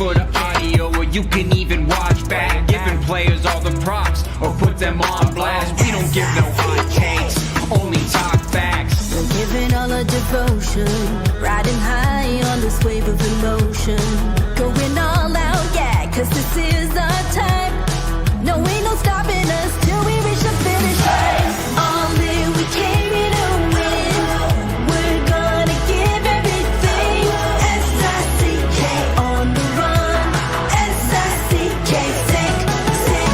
for the audio, or you can even watch back. Giving players all the props, or put them on blast. We don't give no hot takes, only talk facts. We're giving all our devotion, riding high on this wave of emotion. Going all out, yeah, cause this is our time. No, ain't no stopping us till we reach the finish line. All in, we came here to win. We're gonna give everything. S-I-C-K on the run. S-I-C-K, sick, sick.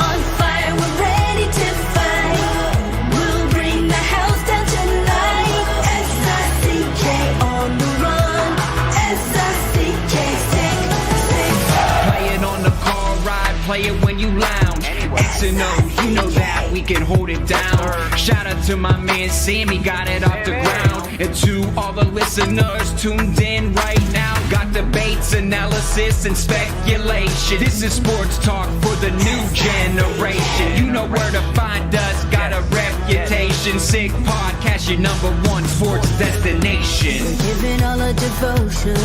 On fire, we're ready to fight. We'll bring the house down tonight. S-I-C-K on the run. S-I-C-K, sick, sick. Play it on the car ride, play it when you lounge. X and O's, you know that we can hold it down. Shout out to my man Sammy, got it off the ground. And to all the listeners tuned in right now, got debates, analysis, and speculation. This is sports talk for the new generation. You know where to find us, got a reputation. Sick podcast, your #1 sports destination. Giving all our devotion,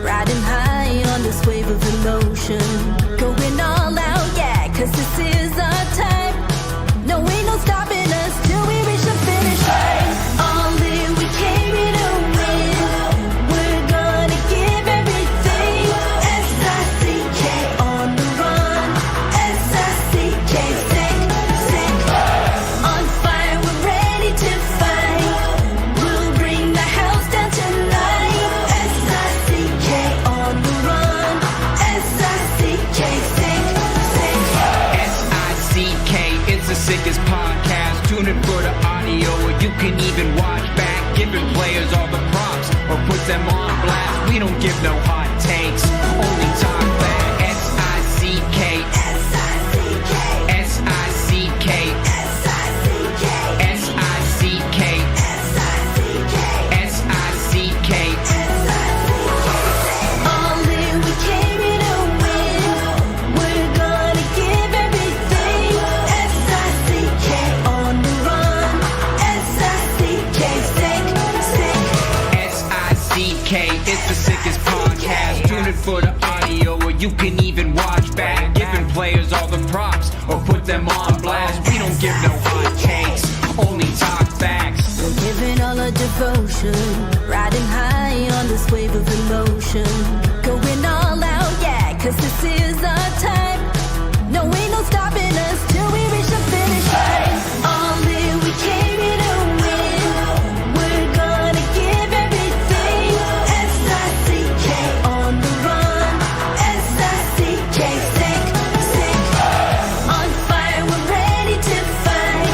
riding high on this wave of emotion. Going all out, yeah, cause this is our time. No, ain't no stopping us till we reach the finish line. All in, we came here to win. We're gonna give everything. S-I-C-K on the run. S-I-C-K, sick, sick. On fire, we're ready to fight. We'll bring the house down tonight. S-I-C-K on the run. S-I-C-K, sick, sick. S-I-C-K, it's the sickest podcast. Tune in for the audio, or you can even watch back. Giving players all the props, or put them on blast. We don't give no hot takes, only talk back. S-I-C-K, S-I-C-K, S-I-C-K, S-I-C-K, S-I-C-K, S-I-C-K, S-I-C-K. all in, we came here to win. We're gonna give everything. S-I-C-K on the run. S-I-C-K, sick, sick. S-I-C-K, it's the sickest podcast. Tune in for the audio, or you can even watch back. Giving players all the props, or put them on blast. We don't give no hot takes, only talk facts. We're giving all our devotion, riding high on this wave of emotion. Going all out, yeah, cause this is our time. No, ain't no stopping us till we reach the finish line. All in, we came here to win. We're gonna give everything. S-I-C-K on the run. S-I-C-K, sick, sick. On fire, we're ready to fight.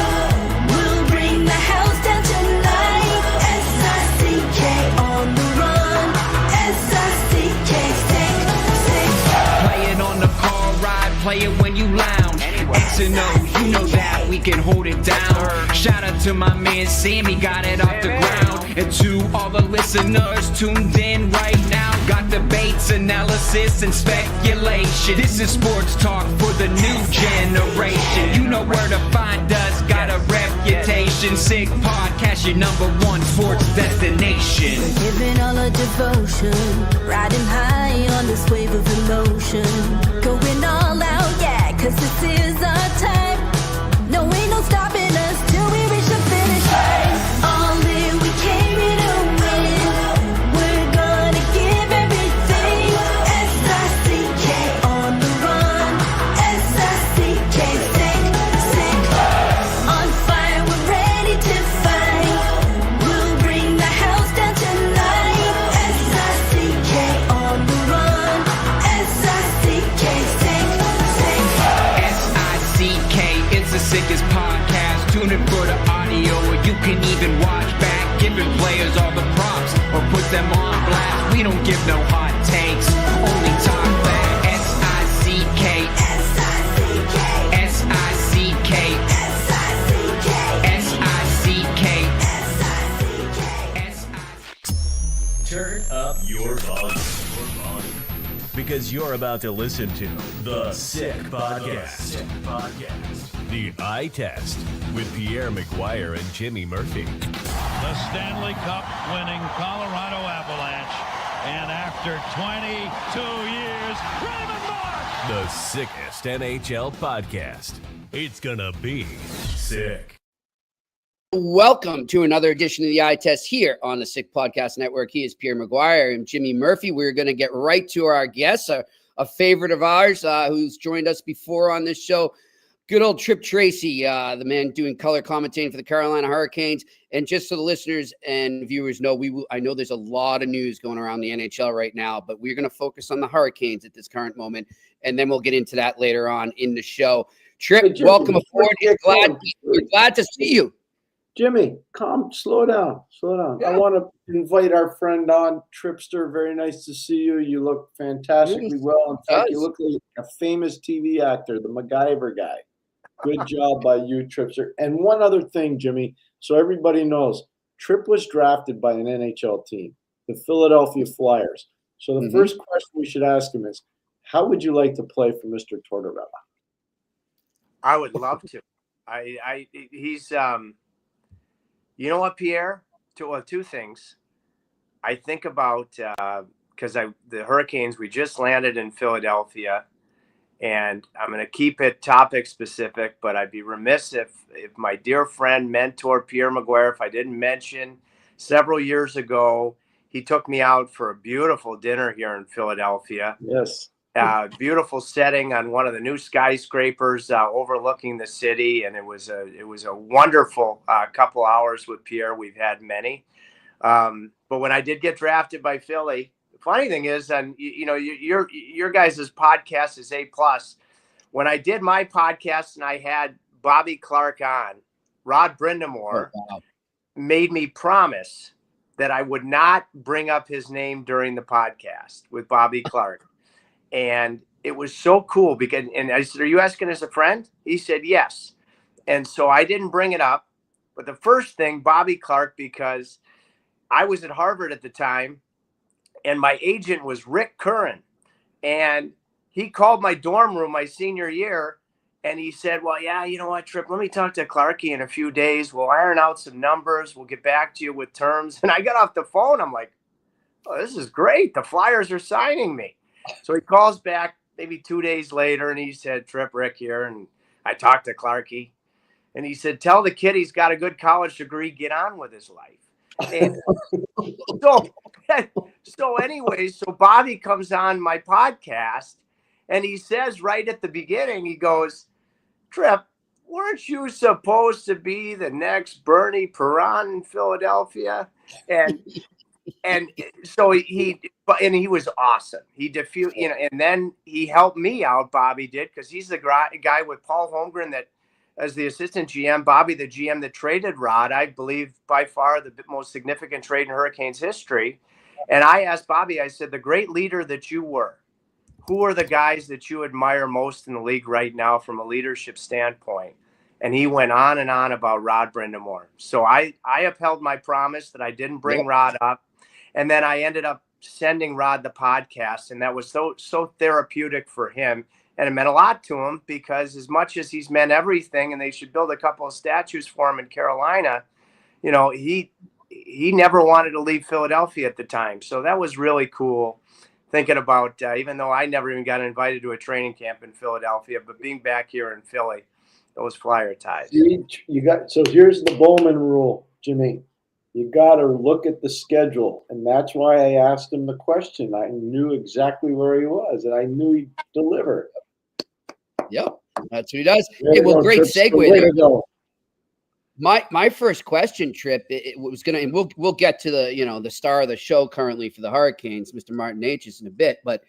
We'll bring the house down tonight. S-I-C-K on the run. S-I-C-K, sick, sick. Play it on the car ride, play it when you lounge. X and O's, you know that we can hold it down. Shout out to my man Sammy, got it off the ground. And to all the listeners tuned in right now, got debates, analysis, and speculation. This is sports talk for the new generation. You know where to find us, got a reputation. Sick podcast, your #1 sports destination. Giving all our devotion, riding high on this wave of emotion. Going all out, yeah, cause this is our time. No, ain't no stopping us till we reach the finish line. All in, we came here to win. We're gonna give everything. S-I-C-K on the run. S-I-C-K, sick, sick. On fire, we're ready to fight. We'll bring the house down tonight. S-I-C-K on the run. S-I-C-K, sick, sick. S-I-C-K, it's the sickest podcast. Tune in for the audio, or you can even watch back. Giving players all the props, or put them on blast. We don't give no hot takes, only talk back. S-I-C-K, S-I-C-K, S-I-C-K, S-I-C-K, S-I-C-K, S-I-C-K. Turn up your volume. Because you're about to listen to The Sick Podcast. The Eye Test with Pierre, McGuire, and Jimmy Murphy. The Stanley Cup winning Colorado Avalanche. And after 22 years, The sickest NHL podcast. It's gonna be sick. Welcome to another edition of the Eye Test here on the Sick Podcast Network. He is Pierre McGuire and Jimmy Murphy. We're going to get right to our guest, a favorite of ours who's joined us before on this show. Good old Tripp Tracy, the man doing color commentating for the Carolina Hurricanes. And just so the listeners and viewers know, I know there's a lot of news going around the NHL right now, but we're going to focus on the Hurricanes at this current moment, and then we'll get into that later on in the show. Tripp, Hey, Jimmy, welcome aboard. We're glad to see you. Jimmy, slow down. Yeah. I want to invite our friend on, Trippster. Very nice to see you. You look fantastically well. In fact, you look like a famous TV actor, the McGuire guy. Good job by you, Trippster. And one other thing, Jimmy, so everybody knows, Tripp was drafted by an NHL team, the Philadelphia Flyers. So the first question we should ask him is, how would you like to play for Mr. Tortorella? I would love to. He's you know what, Pierre? Two things. I think about because the Hurricanes, we just landed in Philadelphia, and I'm going to keep it topic specific, but I'd be remiss if my dear friend, mentor, Pierre McGuire, if I didn't mention several years ago, he took me out for a beautiful dinner here in Philadelphia. Yes. Beautiful setting on one of the new skyscrapers overlooking the city, and it was a wonderful couple hours with Pierre. We've had many, but when I did get drafted by Philly, the funny thing is, and your guys' podcast is A+. When I did my podcast and I had Bobby Clarke on, Rod Brind'Amour made me promise that I would not bring up his name during the podcast with Bobby Clarke. And it was so cool because, and I said, "Are you asking as a friend?" He said, "Yes." And so I didn't bring it up. But the first thing, Bobby Clarke, because I was at Harvard at the time and my agent was Rick Curran. And he called my dorm room my senior year and he said, "Well, yeah, you know what, Tripp, let me talk to Clarkie in a few days. We'll iron out some numbers. We'll get back to you with terms." And I got off the phone. I'm like, "Oh, this is great. The Flyers are signing me." So he calls back maybe 2 days later, and he said, "Tripp, Rick here." And I talked to Clarkie, and he said, "Tell the kid he's got a good college degree, get on with his life." And so anyways, so Bobby comes on my podcast, and he says right at the beginning, he goes, "Tripp, weren't you supposed to be the next Bernie Perron in Philadelphia?" And so he was awesome. He diffused, and then he helped me out. Bobby did, because he's the guy with Paul Holmgren that, as the assistant GM, Bobby, the GM that traded Rod, I believe by far the most significant trade in Hurricanes history. And I asked Bobby, I said, "The great leader that you were, who are the guys that you admire most in the league right now from a leadership standpoint?" And he went on and on about Rod Brind'Amour. So I upheld my promise that I didn't bring Rod up. And then I ended up sending Rod the podcast, and that was so therapeutic for him. And it meant a lot to him because as much as he's meant everything, and they should build a couple of statues for him in Carolina, he never wanted to leave Philadelphia at the time. So that was really cool thinking about, even though I never even got invited to a training camp in Philadelphia, but being back here in Philly, those Flyer ties. So here's the Bowman rule, Jimmy. You got to look at the schedule, and that's why I asked him the question. I knew exactly where he was, and I knew he'd deliver. Yep, that's what he does. Hey, well, great segue there. My first question, Tripp, it was gonna, and we'll get to the star of the show currently for the Hurricanes, Mr. Martin Necas, in a bit, but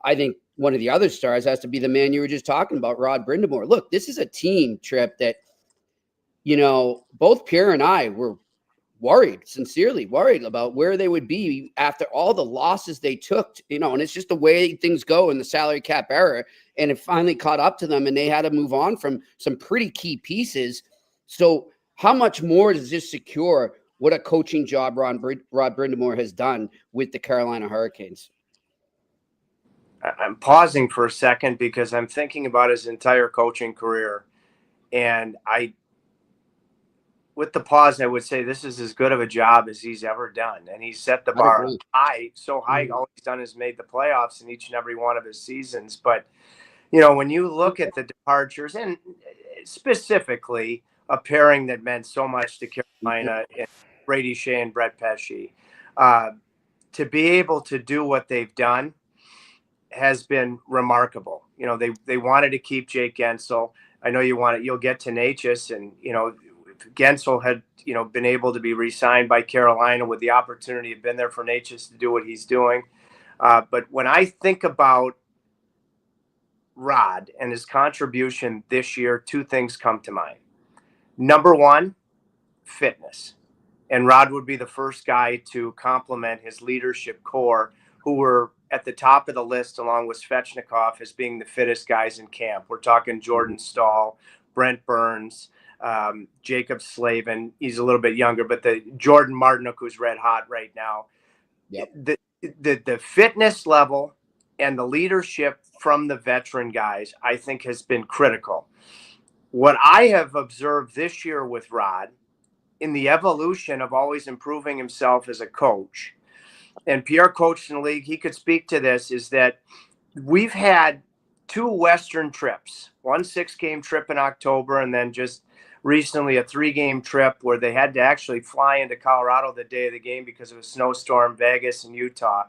I think one of the other stars has to be the man you were just talking about, Rod Brind'Amour. Look, this is a team, Tripp, that both Pierre and I were sincerely worried about where they would be after all the losses they took, and it's just the way things go in the salary cap era. And it finally caught up to them and they had to move on from some pretty key pieces. So how much more does this secure what a coaching job Rod Brind'Amour has done with the Carolina Hurricanes? I'm pausing for a second because I'm thinking about his entire coaching career. And with the pause, I would say this is as good of a job as he's ever done. And he's set the bar high, so high. All he's done is made the playoffs in each and every one of his seasons. But, when you look at the departures, and specifically a pairing that meant so much to Carolina, and Brady Shea and Brett Pesce, to be able to do what they've done has been remarkable. They wanted to keep Jake Gensel. I know you'll get to Necas, and, Gensel had, been able to be re-signed by Carolina with the opportunity of been there for Necas to do what he's doing. But when I think about Rod and his contribution this year, two things come to mind. Number one, fitness. And Rod would be the first guy to compliment his leadership core, who were at the top of the list along with Svechnikov as being the fittest guys in camp. We're talking Jordan Staal, Brent Burns, Jacob Slavin. He's a little bit younger, but the Jordan Martinook, who's red hot right now. Yep. The fitness level and the leadership from the veteran guys, I think, has been critical. What I have observed this year with Rod in the evolution of always improving himself as a coach, and Pierre coached in the league, he could speak to this, is that we've had two Western trips, one 6-game trip in October, and then just recently a 3-game trip where they had to actually fly into Colorado the day of the game because of a snowstorm, Vegas and Utah.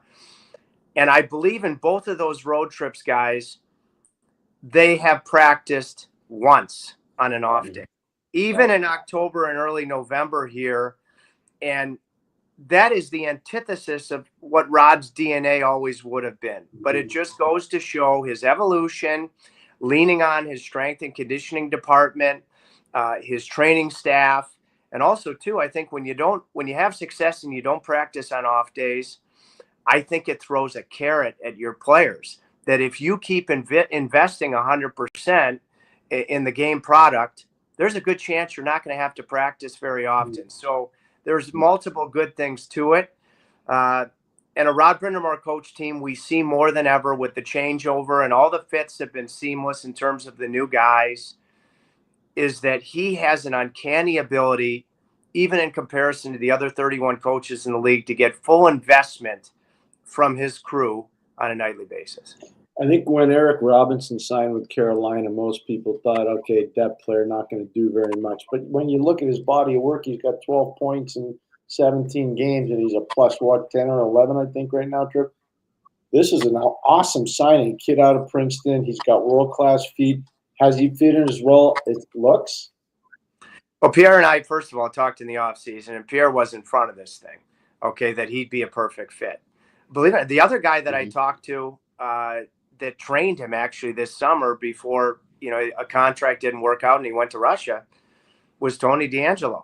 And I believe in both of those road trips, guys, they have practiced once on an off day, even in October and early November here. And that is the antithesis of what Rod's DNA always would have been. But it just goes to show his evolution, leaning on his strength and conditioning department, his training staff. And also, too, I think when you have success and you don't practice on off days, I think it throws a carrot at your players that if you keep investing 100% in the game product, there's a good chance you're not going to have to practice very often. So there's multiple good things to it. And a Rod Brind'Amour coach team, we see more than ever with the changeover and all the fits have been seamless in terms of the new guys, is that he has an uncanny ability, even in comparison to the other 31 coaches in the league, to get full investment from his crew on a nightly basis. I think when Eric Robinson signed with Carolina, most people thought, okay, depth player, not going to do very much. But when you look at his body of work, he's got 12 points in 17 games, and he's a plus, 10 or 11, I think, right now, Tripp? This is an awesome signing. Kid out of Princeton. He's got world-class feet. Has he fit in as well as it looks? Well, Pierre and I, first of all, talked in the offseason, and Pierre was in front of this thing, okay, that he'd be a perfect fit. Believe it, the other guy that I talked to that trained him actually this summer before, a contract didn't work out and he went to Russia was Tony DeAngelo.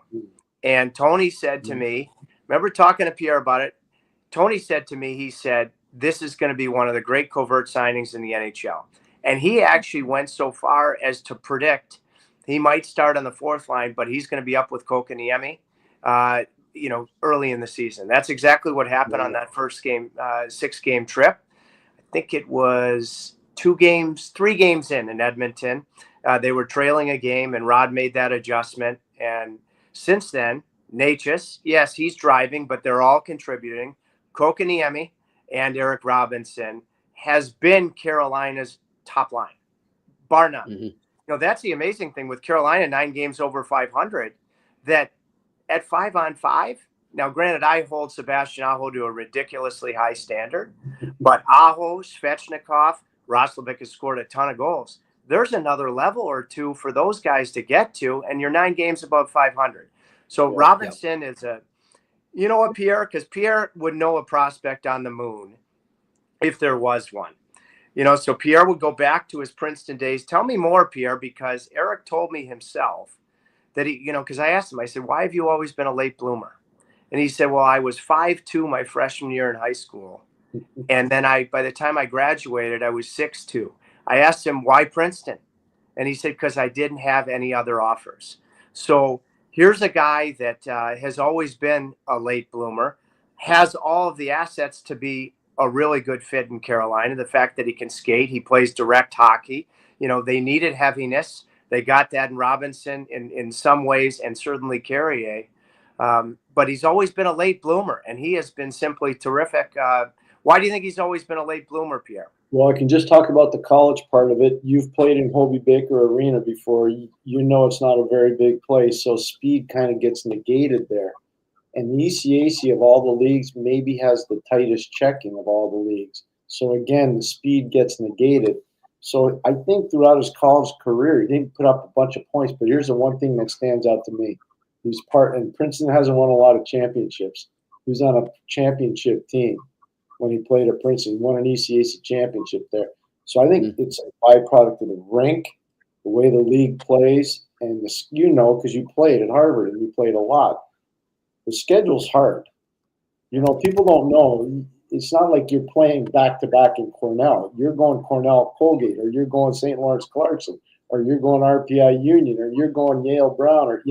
And Tony said to me, remember talking to Pierre about it? Tony said to me, he said, this is going to be one of the great covert signings in the NHL. And he actually went so far as to predict he might start on the fourth line, but he's going to be up with Kotkaniemi, early in the season. That's exactly what happened on that first game, 6-game trip. I think it was 3 games in Edmonton. They were trailing a game, and Rod made that adjustment. And since then, Necas, yes, he's driving, but they're all contributing. Kotkaniemi and Eric Robinson has been Carolina's top line, bar none. That's the amazing thing with Carolina, 9 games over 500, that at 5-on-5, now granted, I hold Sebastian Aho to a ridiculously high standard, but Aho, Svechnikov, Roslovic has scored a ton of goals. There's another level or two for those guys to get to, and you're 9 games above 500. So Robinson is Pierre, because Pierre would know a prospect on the moon if there was one. So Pierre would go back to his Princeton days. Tell me more, Pierre, because Eric told me himself that he, because I asked him, I said, why have you always been a late bloomer? And he said, well, I was 5'2" my freshman year in high school. And then by the time I graduated, I was 6'2". I asked him, why Princeton? And he said, because I didn't have any other offers. So here's a guy that has always been a late bloomer, has all of the assets to be a really good fit in Carolina. The fact that he can skate, he plays direct hockey. They needed heaviness. They got that in Robinson in some ways, and certainly Carrier. But he's always been a late bloomer, and he has been simply terrific. Why do you think he's always been a late bloomer, Pierre? Well, I can just talk about the college part of it. You've played in Hobie Baker Arena before. You know it's not a very big place, so speed kind of gets negated there. And the ECAC of all the leagues maybe has the tightest checking of all the leagues. So again, the speed gets negated. So I think throughout his college career, he didn't put up a bunch of points. But here's the one thing that stands out to me: and Princeton hasn't won a lot of championships. He was on a championship team when he played at Princeton. He won an ECAC championship there. So I think it's a byproduct of the rink, the way the league plays, and because you played at Harvard and you played a lot. The schedule's hard. People don't know. It's not like you're playing back-to-back in Cornell. You're going Cornell Colgate, or you're going St. Lawrence Clarkson, or you're going RPI Union, or you're going Yale Brown, or,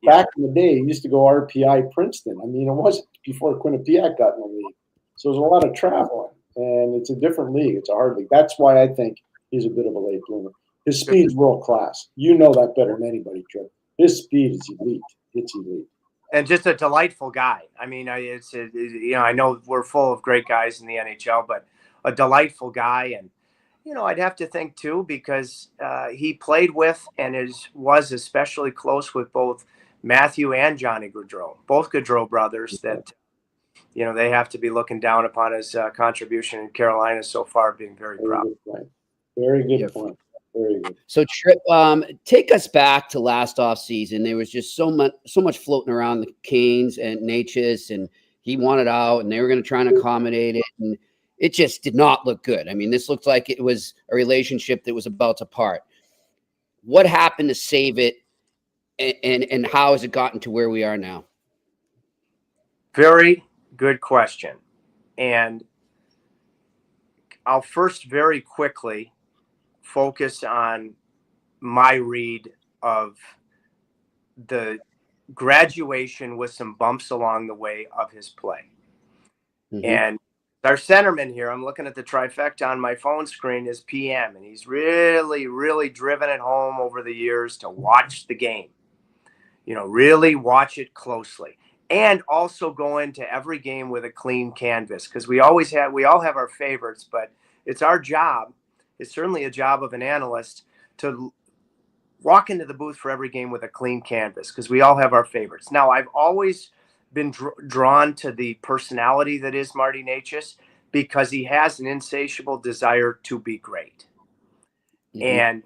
back in the day, you used to go RPI Princeton. I mean, it wasn't before Quinnipiac got in the league. So there's a lot of traveling, and it's a different league. It's a hard league. That's why I think he's a bit of a late bloomer. His speed's world class. You know that better than anybody, Tripp. His speed is elite. It's elite. And just a delightful guy. I mean, I know we're full of great guys in the NHL, but a delightful guy. And, I'd have to think too, because he played with and was especially close with both Matthew and Johnny Gaudreau, both Gaudreau brothers that, they have to be looking down upon his contribution in Carolina so far, being very proud. Very good point. Very good. So Tripp, take us back to last offseason. There was just so much floating around the Canes and Necas, and he wanted out, and they were going to try and accommodate it, and it just did not look good. I mean, this looked like it was a relationship that was about to part. What happened to save it, and how has it gotten to where we are now? Very good question. And I'll first very quickly focus on my read of the graduation with some bumps along the way of his play. Mm-hmm. And our centerman here, I'm looking at the trifecta on my phone screen, is PM, and he's really, really driven it home over the years to watch the game. Really watch it closely. And also go into every game with a clean canvas, because we all have our favorites, but it's our job. It's certainly a job of an analyst to walk into the booth for every game with a clean canvas, because we all have our favorites. Now, I've always been drawn to the personality that is Marty Necas, because he has an insatiable desire to be great. Mm-hmm. And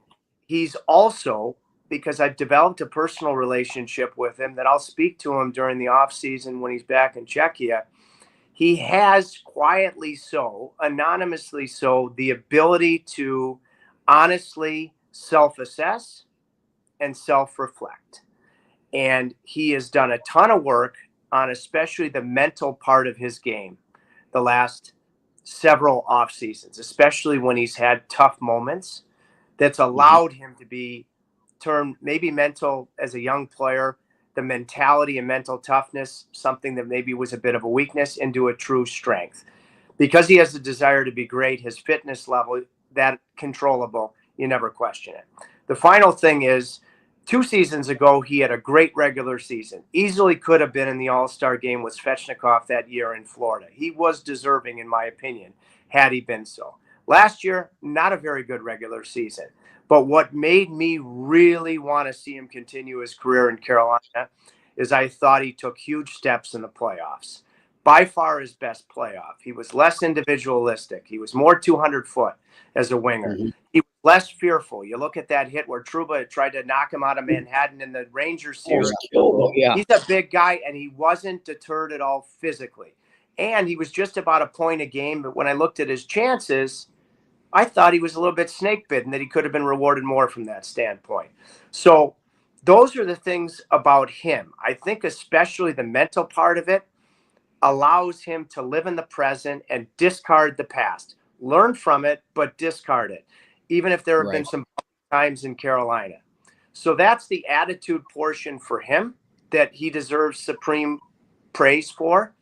he's also, because I've developed a personal relationship with him that I'll speak to him during the off season when he's back in Czechia. He has quietly so, anonymously so, the ability to honestly self-assess and self-reflect. And he has done a ton of work on especially the mental part of his game the last several off seasons, especially when he's had tough moments, that's allowed him to be termed maybe mental as a young player, the mentality and mental toughness, something that maybe was a bit of a weakness, into a true strength. Because he has a desire to be great, his fitness level, that controllable, you never question it. The final thing is, 2 seasons ago, he had a great regular season. Easily could have been in the All-Star game with Svechnikov that year in Florida. He was deserving, in my opinion, had he been so. Last year, not a very good regular season. But what made me really want to see him continue his career in Carolina is I thought he took huge steps in the playoffs. By far his best playoff. He was less individualistic. He was more 200 foot as a winger. Mm-hmm. He was less fearful. You look at that hit where Trouba tried to knock him out of Manhattan in the Rangers series. He's a big guy, and he wasn't deterred at all physically. And he was just about a point a game, but when I looked at his chances, I thought he was a little bit snake bitten, that he could have been rewarded more from that standpoint. So those are the things about him. I think especially the mental part of it allows him to live in the present and discard the past. Learn from it, but discard it, even if there have been some times in Carolina. So that's the attitude portion for him that he deserves supreme praise for.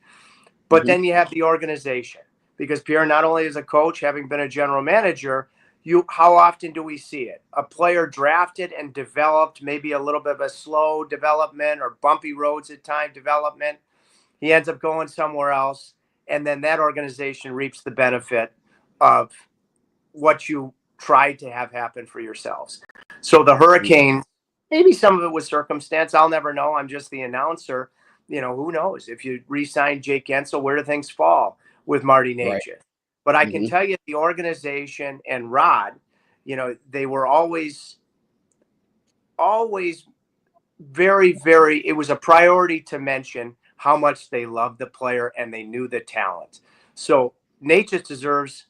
But then you have the organization. Because Pierre, not only as a coach, having been a general manager, how often do we see it? A player drafted and developed, maybe a little bit of a slow development or bumpy roads at time development. He ends up going somewhere else, and then that organization reaps the benefit of what you tried to have happen for yourselves. So the Hurricanes, maybe some of it was circumstance. I'll never know. I'm just the announcer. Who knows? If you re-sign Jake Gensel, where do things fall with Marty Necas? Right. But I can tell you the organization and Rod, they were always very, very, it was a priority to mention how much they loved the player and they knew the talent. So Necas deserves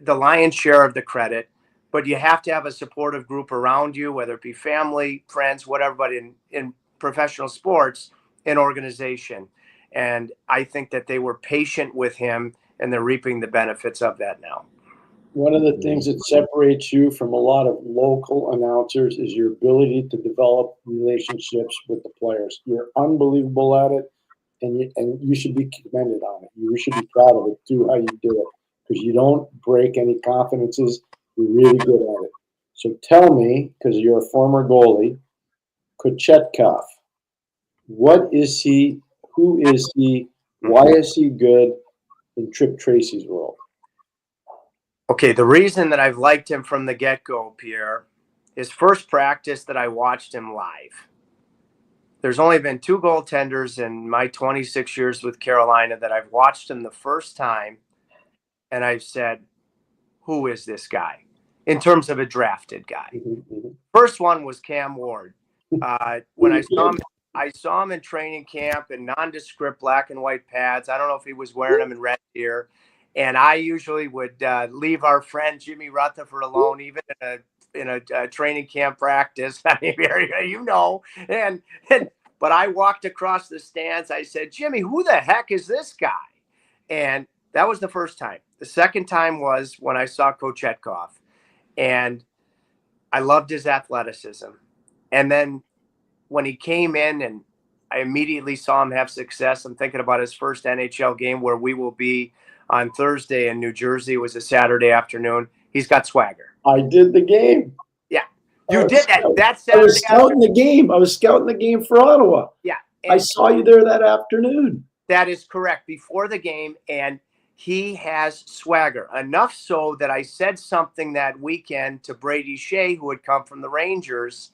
the lion's share of the credit, but you have to have a supportive group around you, whether it be family, friends, whatever, but in professional sports, an organization. And I think that they were patient with him and they're reaping the benefits of that now. One of the things that separates you from a lot of local announcers is your ability to develop relationships with the players. You're unbelievable at it, and you should be commended on it. You should be proud of it, too, how you do it, because you don't break any confidences. You're really good at it. So tell me, because you're a former goalie, Kochetkov, what is he? Who is he? Why is he good in Tripp Tracy's world? Okay, the reason that I've liked him from the get-go, Pierre, his first practice that I watched him live. There's only been 2 goaltenders in my 26 years with Carolina that I've watched him the first time, and I've said, who is this guy? In terms of a drafted guy. First one was Cam Ward. When I saw him in training camp in nondescript black and white pads. I don't know if he was wearing them in red gear. And I usually would leave our friend Jimmy Rutherford alone, even in a training camp practice. I mean, but I walked across the stands. I said, Jimmy, who the heck is this guy? And that was the first time. The second time was when I saw Kochetkov, and I loved his athleticism. And then when he came in and I immediately saw him have success, I'm thinking about his first NHL game where we will be on Thursday in New Jersey. It was a Saturday afternoon. He's got swagger. I did the game. Yeah. You did that Saturday. I was scouting the game. I was scouting the game for Ottawa. Yeah. I saw you there that afternoon. That is correct. Before the game. And he has swagger. Enough so that I said something that weekend to Brady Shea, who had come from the Rangers.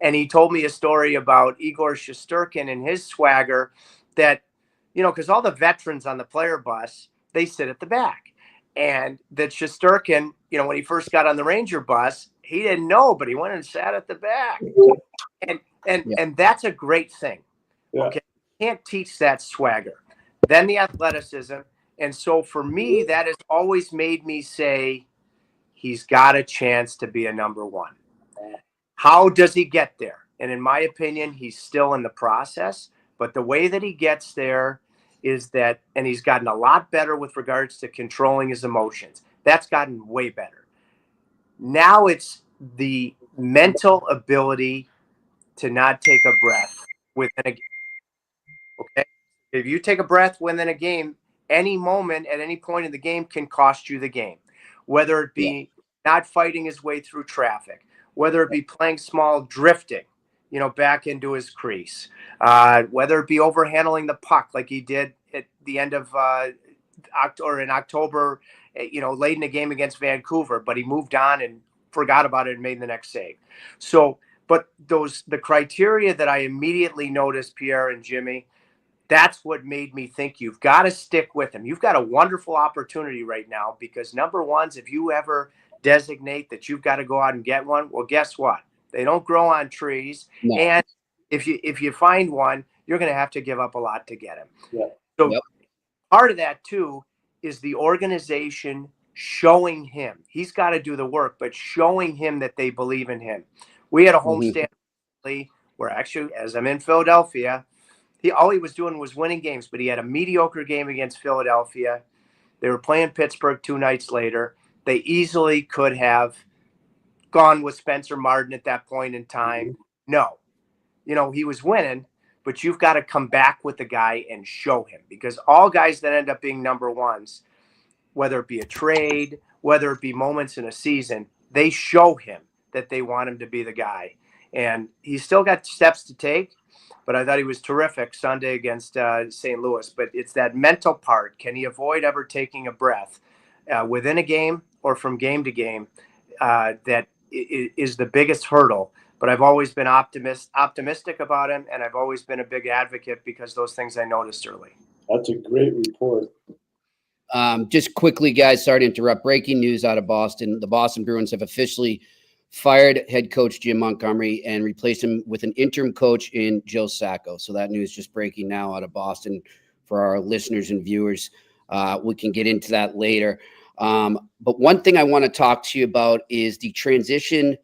And he told me a story about Igor Shesterkin and his swagger that, because all the veterans on the player bus, they sit at the back. And that Shesterkin, when he first got on the Ranger bus, he didn't know, but he went and sat at the back. And that's a great thing. Yeah. Okay. You can't teach that swagger. Then the athleticism. And so for me, that has always made me say he's got a chance to be a number one. How does he get there? And in my opinion, he's still in the process. But the way that he gets there is that, and he's gotten a lot better with regards to controlling his emotions. That's gotten way better. Now it's the mental ability to not take a breath within a game. Okay? If you take a breath within a game, any moment at any point in the game can cost you the game. Whether it be not fighting his way through traffic, whether it be playing small, drifting, back into his crease, whether it be overhandling the puck like he did at the end of October, late in the game against Vancouver, but he moved on and forgot about it and made the next save. So, but the criteria that I immediately noticed, Pierre and Jimmy, that's what made me think you've got to stick with him. You've got a wonderful opportunity right now because number ones, if you ever designate that you've got to go out and get one, well, guess what? They don't grow on trees. No. And if you find one, you're going to have to give up a lot to get him. Yeah. So part of that too is the organization showing him. He's got to do the work, but showing him that they believe in him. We had a homestand where actually, as I'm in Philadelphia, all he was doing was winning games, but he had a mediocre game against Philadelphia. They were playing Pittsburgh 2 nights later. They easily could have gone with Spencer Martin at that point in time. No. He was winning, but you've got to come back with the guy and show him because all guys that end up being number ones, whether it be a trade, whether it be moments in a season, they show him that they want him to be the guy. And he's still got steps to take, but I thought he was terrific Sunday against St. Louis. But it's that mental part. Can he avoid ever taking a breath within a game or from game to game that is the biggest hurdle. But I've always been optimistic about him, and I've always been a big advocate because those things I noticed early. That's a great report. Just quickly, guys, sorry to interrupt. Breaking news out of Boston. The Boston Bruins have officially fired head coach Jim Montgomery and replaced him with an interim coach in Joe Sacco. So that news just breaking now out of Boston for our listeners and viewers. We can get into that later. But one thing I want to talk to you about is the transition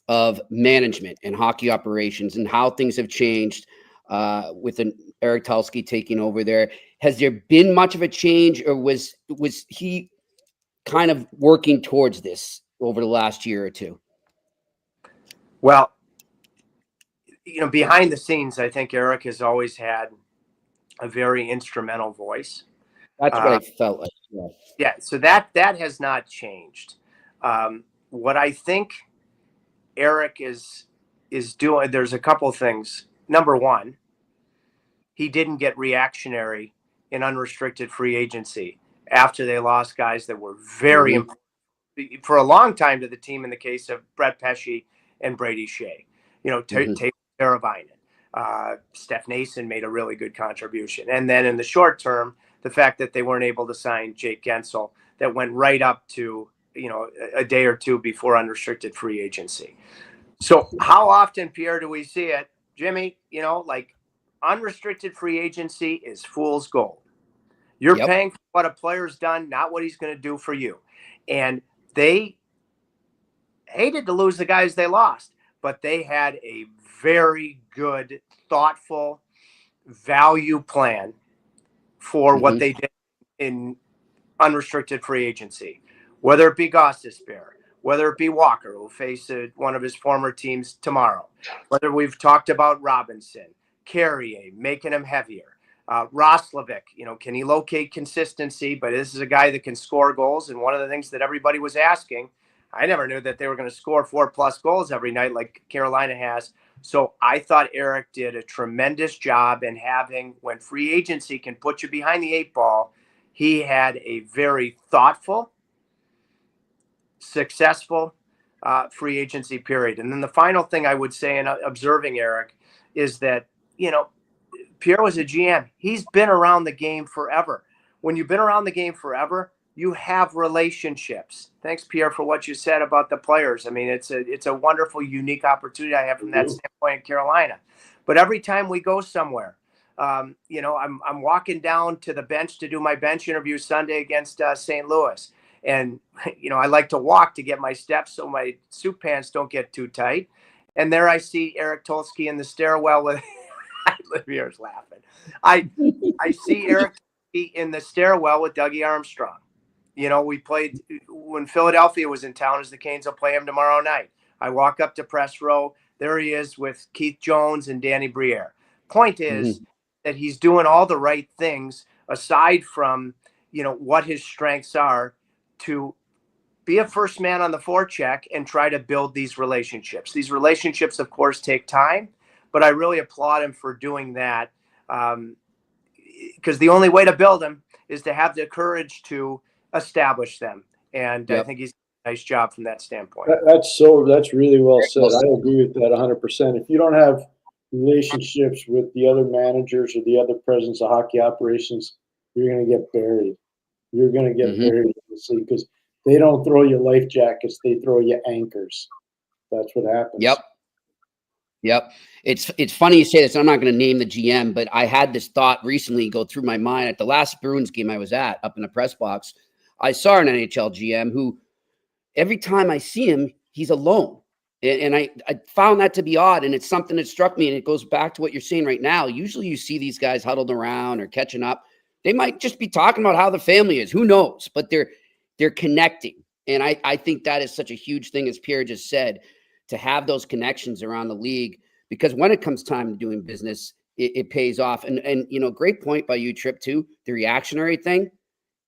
of management and hockey operations and how things have changed with Eric Tulsky taking over there. Has there been much of a change, or was he kind of working towards this over the last year or two? Well, behind the scenes, I think Eric has always had a very instrumental voice. That's what I felt like. Yeah, so that has not changed. What I think Eric is doing, there's a couple of things. Number one, he didn't get reactionary in unrestricted free agency after they lost guys that were very important for a long time to the team in the case of Brett Pesce and Brady Shea. Taylor Teravainen. Steph Nason made a really good contribution. And then in the short term, the fact that they weren't able to sign Jake Gensel, that went right up to, a day or two before unrestricted free agency. So how often, Pierre, do we see it? Jimmy, unrestricted free agency is fool's gold. You're paying for what a player's done, not what he's going to do for you. And they hated to lose the guys they lost, but they had a very good, thoughtful value plan for what they did in unrestricted free agency, whether it be Gostisbehere, whether it be Walker, who'll face one of his former teams tomorrow, whether we've talked about Robinson, Carrier, making him heavier, Roslovic, can he locate consistency? But this is a guy that can score goals. And one of the things that everybody was asking, I never knew that they were going to score 4+ goals every night like Carolina has. So I thought Eric did a tremendous job in having, when free agency can put you behind the 8 ball, he had a very thoughtful, successful free agency period. And then the final thing I would say in observing Eric is that, Pierre was a GM. He's been around the game forever. When you've been around the game forever, you have relationships. Thanks, Pierre, for what you said about the players. I mean, it's a wonderful, unique opportunity I have from that standpoint in Carolina. But every time we go somewhere, I'm walking down to the bench to do my bench interview Sunday against St. Louis. And, I like to walk to get my steps so my suit pants don't get too tight. And there I see Eric Tulsky in the stairwell with Livier's laughing. I see Eric in the stairwell with Dougie Armstrong. We played when Philadelphia was in town, as the Canes will play him tomorrow night. I walk up to press row. There he is with Keith Jones and Danny Briere. Point is that he's doing all the right things aside from, what his strengths are, to be a first man on the forecheck and try to build these relationships. These relationships, of course, take time, but I really applaud him for doing that, because the only way to build them is to have the courage to establish them. And I think he's done a nice job from that standpoint. That's really well said. I agree with that 100%. If you don't have relationships with the other managers or the other presidents of hockey operations, you're going to get buried. You're going to get buried, because they don't throw you life jackets. They throw you anchors. That's what happens. Yep. It's funny you say this. I'm not going to name the GM, but I had this thought recently go through my mind at the last Bruins game I was at up in the press box. I saw an NHL GM who every time I see him, he's alone. And I found that to be odd. And it's something that struck me. And it goes back to what you're saying right now. Usually you see these guys huddled around or catching up. They might just be talking about how the family is. Who knows? But they're connecting. And I think that is such a huge thing, as Pierre just said, to have those connections around the league, because when it comes time to doing business, it pays off. And great point by you, Tripp, too. The reactionary thing,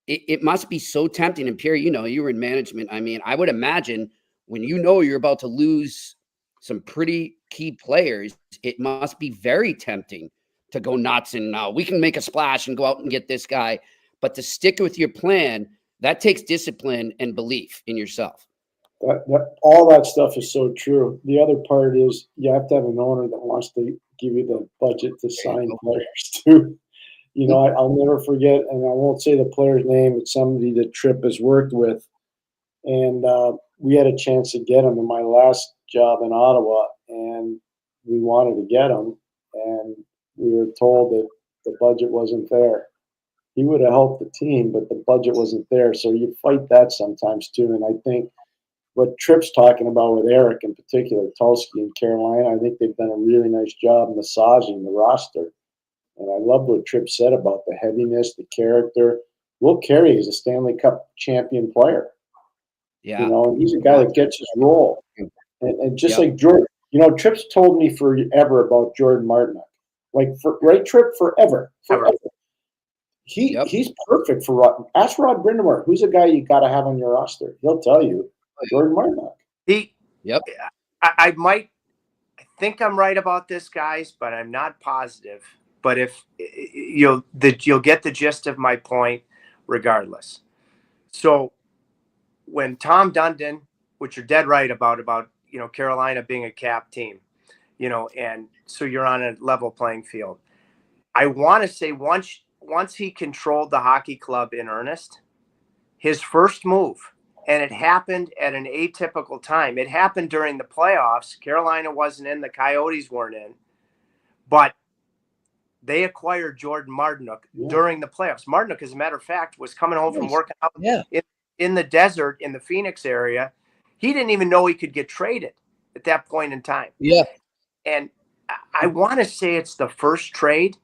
it must be so tempting. And Pierre, you were in management. I mean, I would imagine when you're about to lose some pretty key players, it must be very tempting to go nuts and we can make a splash and go out and get this guy. But to stick with your plan, that takes discipline and belief in yourself. All that stuff is so true. The other part is you have to have an owner that wants to give you the budget to sign players too. You know, I'll never forget, and I won't say the player's name, it's somebody that Tripp has worked with. And we had a chance to get him in my last job in Ottawa, and we wanted to get him, and we were told that the budget wasn't there. He would have helped the team, but the budget wasn't there. So you fight that sometimes too. And I think what Tripp's talking about with Eric in particular, Tulsky in Carolina, I think they've done a really nice job massaging the roster. And I love what Tripp said about the heaviness, the character. Will Carey is a Stanley Cup champion player. Yeah. You know, and he's a guy that gets his role. And just like Jordan, you know, Tripp's told me forever about Jordan Martinook. Right, Tripp? Forever. He's perfect for Rod. Ask Rod Brind'Amour, who's a guy you got to have on your roster. He'll tell you. Jordan Martinook. I think I'm right about this, guys, but I'm not positive. But if you'll get the gist of my point regardless. So when Tom Dundon, which you're dead right about, you know, Carolina being a cap team, you know, and so you're on a level playing field. I want to say once he controlled the hockey club in earnest, his first move, and it happened at an atypical time. It happened during the playoffs. Carolina wasn't in, the Coyotes weren't in, but they acquired Jordan Martinook during the playoffs. Martinook, as a matter of fact, was coming home from working out in the desert in the Phoenix area. He didn't even know he could get traded at that point in time. Yeah. And I want to say it's the first trade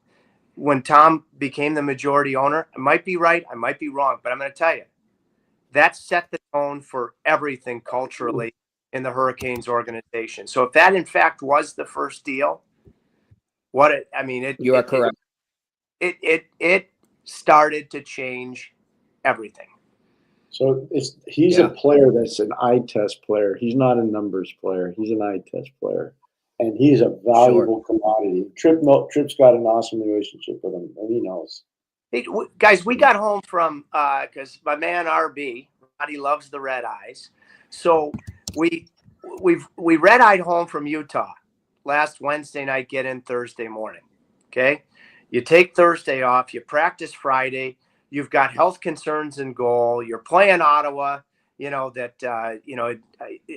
when Tom became the majority owner. I might be right. I might be wrong, but I'm going to tell you, that set the tone for everything culturally in the Hurricanes organization. So if that in fact was the first deal, you are correct. It started to change everything. So he's a player that's an eye test player. He's not a numbers player. He's an eye test player. And he's a valuable commodity. Tripp's got an awesome relationship with him, and he knows. Hey, guys, we got home from because my man RB, he loves the red eyes. So we red-eyed home from Utah last Wednesday night, get in Thursday morning. Okay, you take Thursday off, you practice Friday. You've got health concerns in goal. You're playing Ottawa. You know that.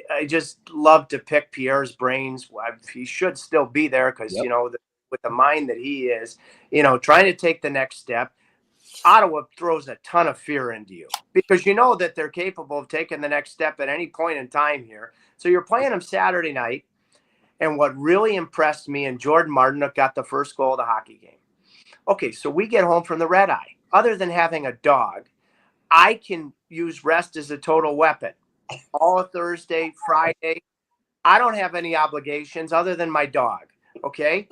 I just love to pick Pierre's brains. He should still be there because you know with the mind that he is. You know, trying to take the next step. Ottawa throws a ton of fear into you because you know that they're capable of taking the next step at any point in time here. So you're playing them Saturday night. And what really impressed me, and Jordan Martinook got the first goal of the hockey game. Okay, so we get home from the red eye. Other than having a dog, I can use rest as a total weapon. All Thursday, Friday, I don't have any obligations other than my dog, okay?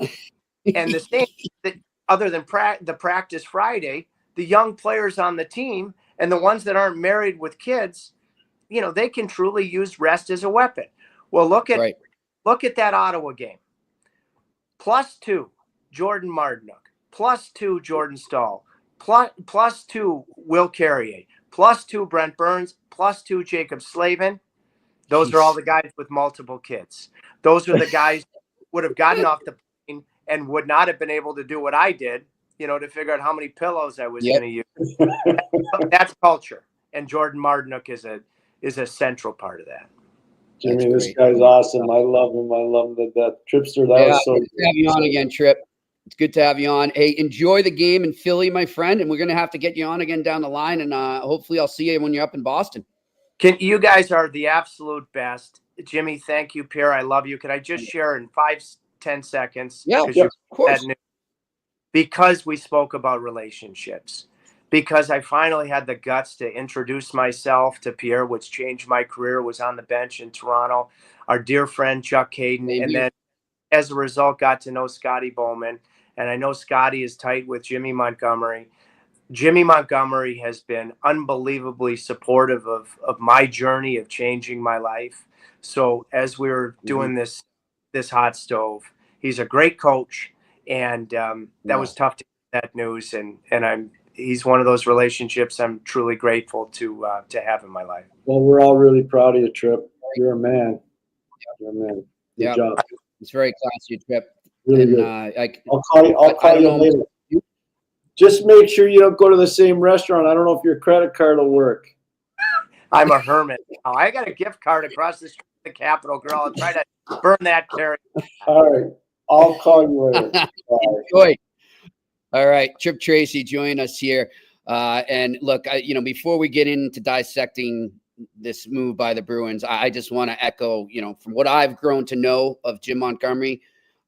And the same, that other than the practice Friday, the young players on the team and the ones that aren't married with kids, you know, they can truly use rest as a weapon. Well, look at that Ottawa game. +2, Jordan Martinook. +2, Jordan Stahl. +2, Will Carrier. +2, Brent Burns. +2, Jacob Slavin. Those are all the guys with multiple kids. Those are the guys who would have gotten off the plane and would not have been able to do what I did, you know, to figure out how many pillows I was going to use. That's culture. And Jordan Martinook is a central part of that. Jimmy, this guy's awesome. I love him. I love him to death. Tripster, that was so good to have you on again, Tripp. It's good to have you on. Hey, enjoy the game in Philly, my friend, and we're going to have to get you on again down the line, and hopefully I'll see you when you're up in Boston. You guys are the absolute best. Jimmy, thank you. Pierre, I love you. Can I just share in 5-10 seconds? Yeah, of course. Because we spoke about relationships, because I finally had the guts to introduce myself to Pierre, which changed my career, was on the bench in Toronto, our dear friend Chuck Hayden, and then as a result got to know Scotty Bowman. And I know Scotty is tight with Jimmy Montgomery. Jimmy Montgomery has been unbelievably supportive of my journey of changing my life. So as we were doing this hot stove, he's a great coach. And that was tough to get that news. And he's one of those relationships I'm truly grateful to have in my life. Well, we're all really proud of you, Tripp. You're a man. You're a man. Good job. It's very classy, Tripp. Really And, good. I'll I'll call you later. Just make sure you don't go to the same restaurant. I don't know if your credit card will work. I'm a hermit. Oh, I got a gift card across the street at the Capitol Grill. I'll try to burn that cherry. All right. I'll call you later. Enjoy. All right. Tripp Tracy join us here. And look, before we get into dissecting this move by the Bruins, I just want to echo, from what I've grown to know of Jim Montgomery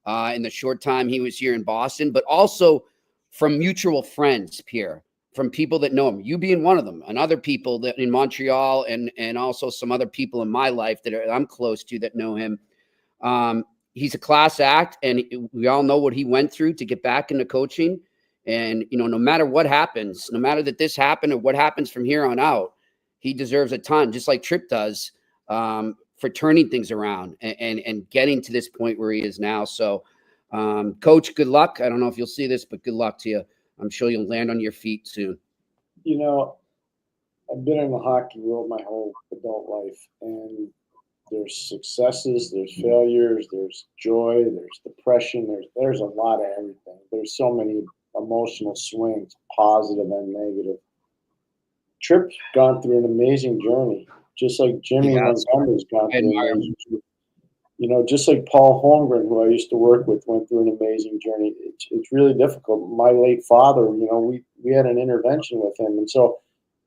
in the short time he was here in Boston, but also from mutual friends, Pierre, from people that know him, you being one of them, and other people that in Montreal and also some other people in my life that I'm close to that know him. He's a class act, and we all know what he went through to get back into coaching. And, no matter what happens, no matter that this happened or what happens from here on out, he deserves a ton, just like Tripp does, for turning things around and getting to this point where he is now. So, Coach, good luck. I don't know if you'll see this, but good luck to you. I'm sure you'll land on your feet soon. I've been in the hockey world my whole adult life, and there's successes, there's failures, there's joy, there's depression, there's a lot of everything. There's so many emotional swings, positive and negative. Tripp's gone through an amazing journey, just like Jimmy Montgomery's gone through an amazing journey. Just like Paul Holmgren, who I used to work with, went through an amazing journey. It's really difficult. My late father, we had an intervention with him. And so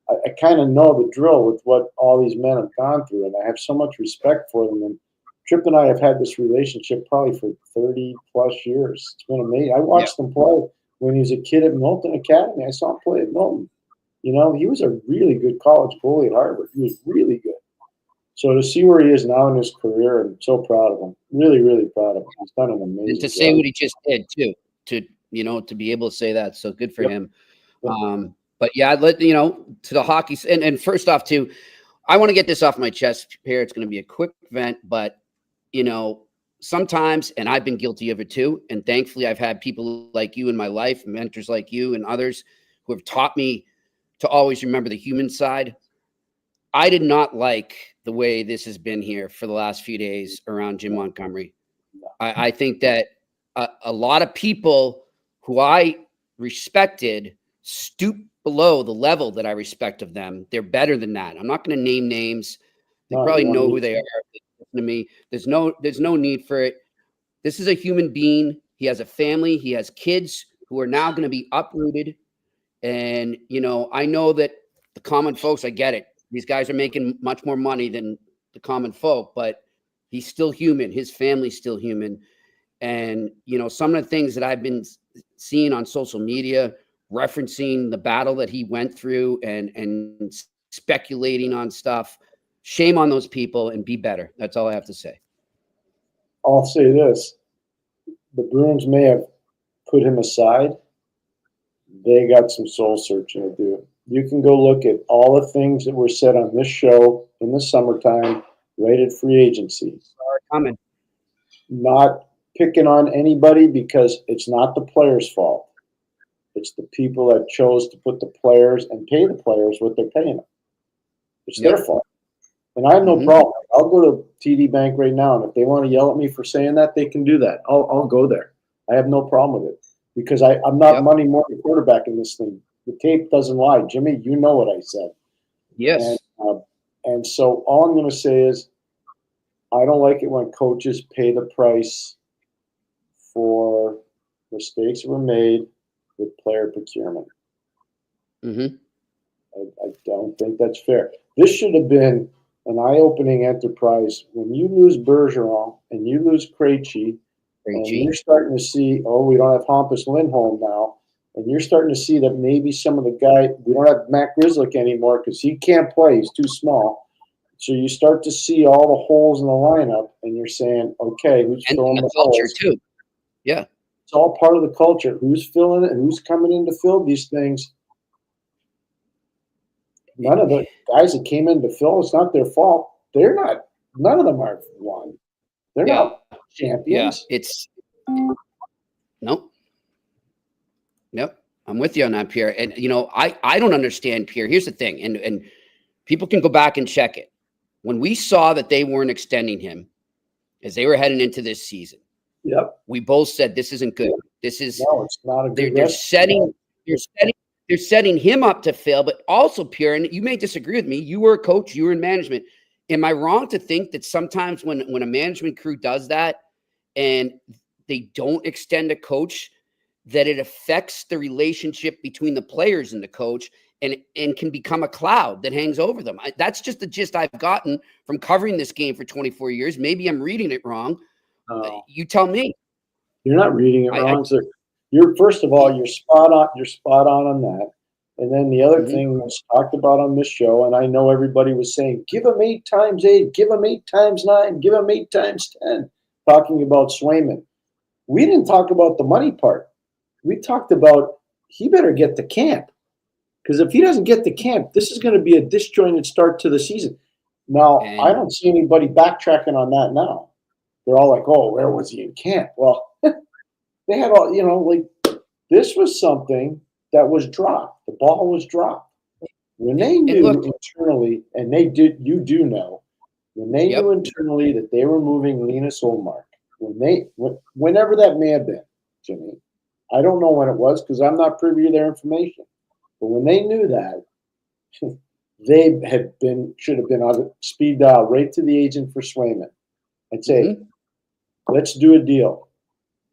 I kind of know the drill with what all these men have gone through. And I have so much respect for them. And Tripp and I have had this relationship probably for 30 plus years. It's been amazing. I watched him play when he was a kid at Milton Academy. I saw him play at Milton. He was a really good college goalie at Harvard. He was really good. So to see where he is now in his career, I'm so proud of him. Really, really proud of him. He's done an amazing and to say what he just did too, to be able to say that. So good for him. But yeah, to the hockey. And first off too, I want to get this off my chest here. It's going to be a quick event, but sometimes, and I've been guilty of it too. And thankfully I've had people like you in my life, mentors like you and others who have taught me to always remember the human side. I did not like the way this has been here for the last few days around Jim Montgomery. I think that a lot of people who I respected stoop below the level that I respect of them. They're better than that. I'm not going to name names. They probably know who they are. To me, there's no need for it. This is a human being. He has a family. He has kids who are now going to be uprooted. And, I know that the common folks, I get it. These guys are making much more money than the common folk, but he's still human. His family's still human. And, some of the things that I've been seeing on social media, referencing the battle that he went through and speculating on stuff, shame on those people and be better. That's all I have to say. I'll say this. The Bruins may have put him aside. They got some soul searching to do. You can go look at all the things that were said on this show in the summertime, right at free agency. Coming. Not picking on anybody because it's not the players' fault. It's the people that chose to put the players and pay the players what they're paying them. It's their fault. And I have no problem. I'll go to TD Bank right now, and if they want to yell at me for saying that, they can do that. I'll go there. I have no problem with it because I'm not money more than quarterback in this thing. The tape doesn't lie. Jimmy, you know what I said. Yes. And so all I'm going to say is I don't like it when coaches pay the price for mistakes that were made with player procurement. I don't think that's fair. This should have been an eye-opening enterprise. When you lose Bergeron and you lose Krejci, and you're starting to see, we don't have Hampus Lindholm now, and you're starting to see that maybe some of the guy, we don't have Matt Grzelcyk anymore because he can't play. He's too small. So you start to see all the holes in the lineup, and you're saying, okay, who's filling the culture holes? too? Yeah. It's all part of the culture. Who's filling it and who's coming in to fill these things? None of the guys that came in to fill, it's not their fault. They're not. None of them are won. They're not champions. Yeah, it's nope. I'm with you on that, Pierre. And, I don't understand, Pierre. Here's the thing, and people can go back and check it. When we saw that they weren't extending him as they were heading into this season, we both said this isn't good. This is it's not a good. They're setting him up to fail, but also, Pierre, and you may disagree with me. You were a coach. You were in management. Am I wrong to think that sometimes when a management crew does that and they don't extend a coach, that it affects the relationship between the players and the coach and can become a cloud that hangs over them? That's just the gist I've gotten from covering this game for 24 years. Maybe I'm reading it wrong. You tell me. You're not reading it wrong, sir. First of all, you're spot on. You're spot on that. And then the other thing was talked about on this show, and I know everybody was saying, give him 8 times 8, give him 8 times 9, give him 8 times 10, talking about Swayman. We didn't talk about the money part. We talked about he better get to camp. Because if he doesn't get to camp, this is going to be a disjointed start to the season. Now, I don't see anybody backtracking on that now. They're all like, oh, where was he in camp? Well, they had all, this was something that was dropped. The ball was dropped. When they knew internally, and you do know, when they knew internally that they were moving Linus Ullmark, whenever that may have been, Jimmy, I don't know when it was because I'm not privy to their information. But when they knew that, they should have been on speed dial right to the agent for Swayman and say, let's do a deal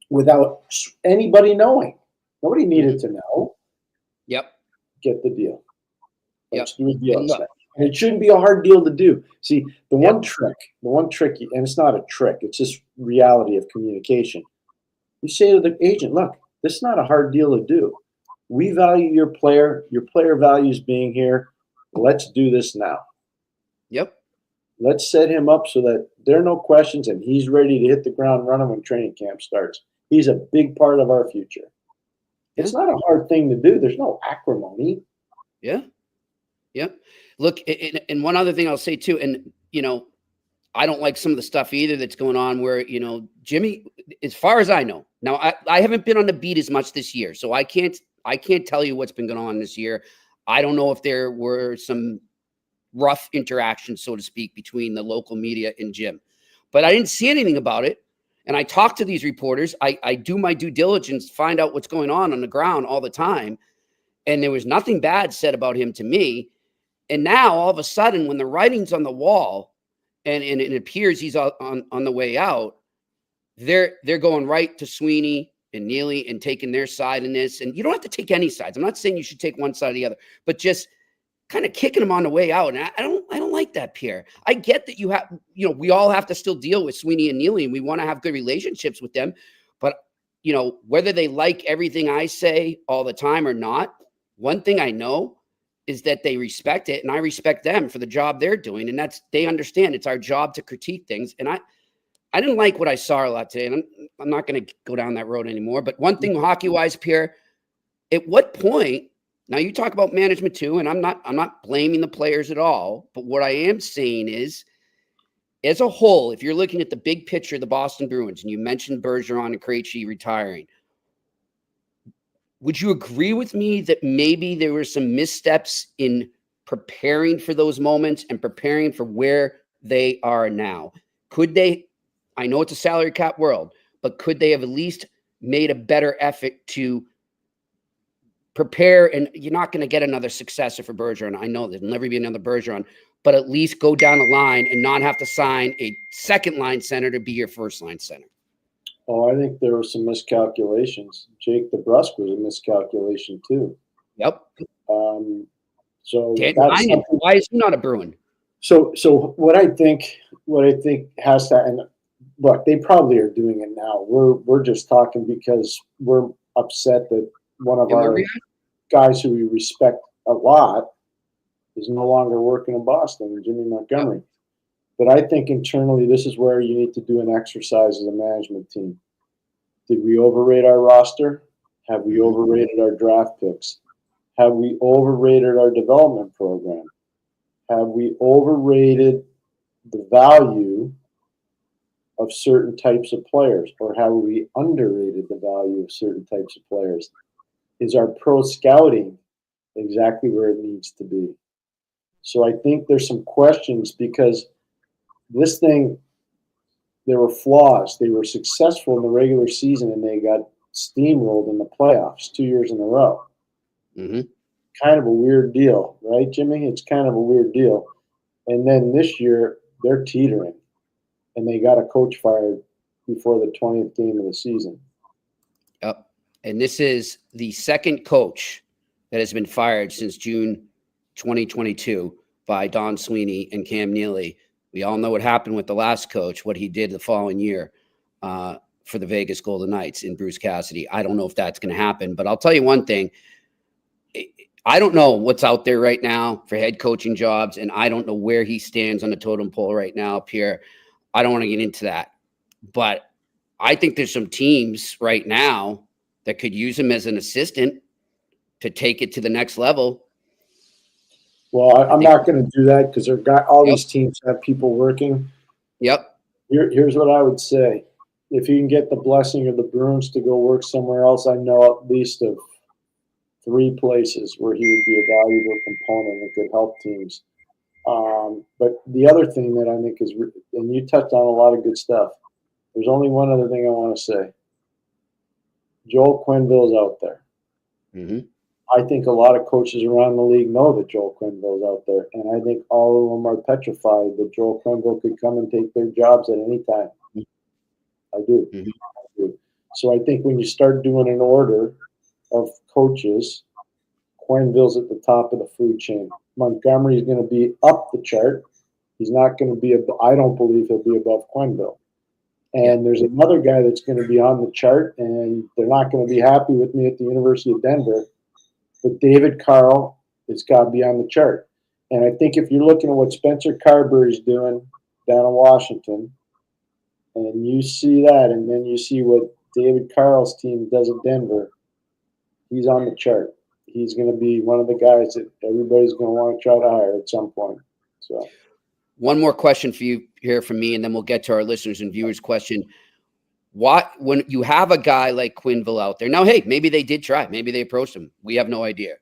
without anybody knowing. Nobody needed to know. Get the deal. Let's do a deal. And it shouldn't be a hard deal to do. See, the one trick, and it's not a trick, it's just reality of communication. You say to the agent, look, this is not a hard deal to do. We value your player values being here. Let's do this now. Let's set him up so that there are no questions and he's ready to hit the ground running when training camp starts. He's a big part of our future. It's not a hard thing to do. There's no acrimony. Look, and one other thing I'll say too, and I don't like some of the stuff either that's going on where, Jimmy, as far as I know, now I haven't been on the beat as much this year, so I can't tell you what's been going on this year. I don't know if there were some rough interactions, so to speak, between the local media and Jim, but I didn't see anything about it. And I talk to these reporters. I do my due diligence, find out what's going on the ground all the time. And there was nothing bad said about him to me. And now all of a sudden, when the writing's on the wall and it appears he's on the way out, they're going right to Sweeney and Neely and taking their side in this. And you don't have to take any sides. I'm not saying you should take one side or the other, but just kind of kicking them on the way out. And I don't like that, Pierre. I get that we all have to still deal with Sweeney and Neely and we want to have good relationships with them. But, whether they like everything I say all the time or not, one thing I know is that they respect it and I respect them for the job they're doing. And they understand it's our job to critique things. And I didn't like what I saw a lot today, and I'm not going to go down that road anymore. But one thing hockey-wise, Pierre, at what point, now you talk about management too, and I'm not blaming the players at all, but what I am saying is, as a whole, if you're looking at the big picture of the Boston Bruins, and you mentioned Bergeron and Krejci retiring, would you agree with me that maybe there were some missteps in preparing for those moments and preparing for where they are now? Could they, I know it's a salary cap world, but could they have at least made a better effort to prepare? And you're not going to get another successor for Bergeron. I know there'll never be another Bergeron, but at least go down the line and not have to sign a second line center to be your first line center. Oh, I think there were some miscalculations. Jake DeBrusk was a miscalculation too. So why is he not a Bruin? So what I think has to, and look, they probably are doing it now. We're just talking because we're upset that one of our guys who we respect a lot is no longer working in Boston, Jimmy Montgomery. But I think internally, this is where you need to do an exercise as a management team. Did we overrate our roster? Have we overrated our draft picks? Have we overrated our development program? Have we overrated the value of certain types of players? Or have we underrated the value of certain types of players? is our pro scouting exactly where it needs to be? So I think there's some questions because this thing, there were flaws. They were successful in the regular season and they got steamrolled in the playoffs 2 years in a row. Mm-hmm. Kind of a weird deal, right, Jimmy? It's kind of a weird deal. And then this year, they're teetering and they got a coach fired before the 20th game of the season. Yep. And this is the second coach that has been fired since June 2022 by Don Sweeney and Cam Neely. We all know what happened with the last coach, what he did the following year for the Vegas Golden Knights in Bruce Cassidy. I don't know if that's going to happen, but I'll tell you one thing. I don't know what's out there right now for head coaching jobs, and I don't know where he stands on the totem pole right now, Pierre. I don't want to get into that, but I think there's some teams right now that could use him as an assistant to take it to the next level. Well, I'm not going to do that because all these teams have people working. Yep. Here's what I would say. If you can get the blessing of the Bruins to go work somewhere else, I know at least of 3 places where he would be a valuable component and could help teams. But the other thing that I think is, and you touched on a lot of good stuff, there's only one other thing I want to say. Joel Quenneville's out there. Mm-hmm. I think a lot of coaches around the league know that Joel Quenneville's out there, and I think all of them are petrified that Joel Quenneville could come and take their jobs at any time. I do. Mm-hmm. I do. So I think when you start doing an order of coaches, Quenneville's at the top of the food chain. Montgomery is going to be up the chart. He's not going to be, I don't believe he'll be above Quenneville. And there's another guy that's going to be on the chart, and they're not going to be happy with me at the University of Denver. But David Carl has got to be on the chart. And I think if you're looking at what Spencer Carberry's doing down in Washington, and you see that, and then you see what David Carl's team does at Denver, he's on the chart. He's going to be one of the guys that everybody's going to want to try to hire at some point. So, one more question for you here from me, and then we'll get to our listeners and viewers' question. When you have a guy like Quenneville out there, now, hey, maybe they did try. Maybe they approached him. We have no idea.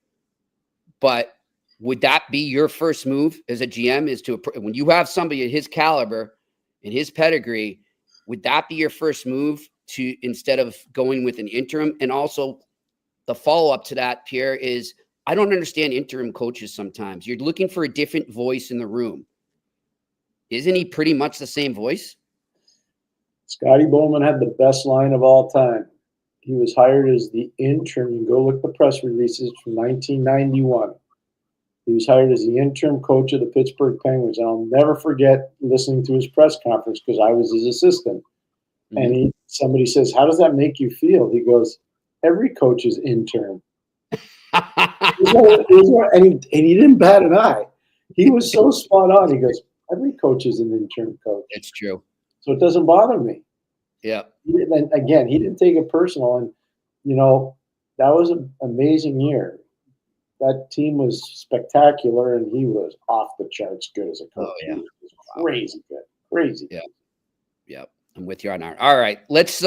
But would that be your first move as a GM is to, when you have somebody at his caliber and his pedigree, would that be your first move to, instead of going with an interim? And also the follow-up to that, Pierre, is I don't understand interim coaches sometimes. You're looking for a different voice in the room. Isn't he pretty much the same voice? Scotty Bowman had the best line of all time. He was hired as the interim. You can go look at the press releases from 1991. He was hired as the interim coach of the Pittsburgh Penguins. And I'll never forget listening to his press conference because I was his assistant. Mm-hmm. And somebody says, "How does that make you feel?" He goes, "Every coach is interim." And he didn't bat an eye. He was so spot on. He goes, "Every coach is an interim coach." It's true. So it doesn't bother me. Yeah. And again, he didn't take it personal. And, that was an amazing year. That team was spectacular, and he was off the charts good as a coach. Oh, yeah. He was crazy good. Crazy. Yeah. Yeah. I'm with you on that. All right. Let's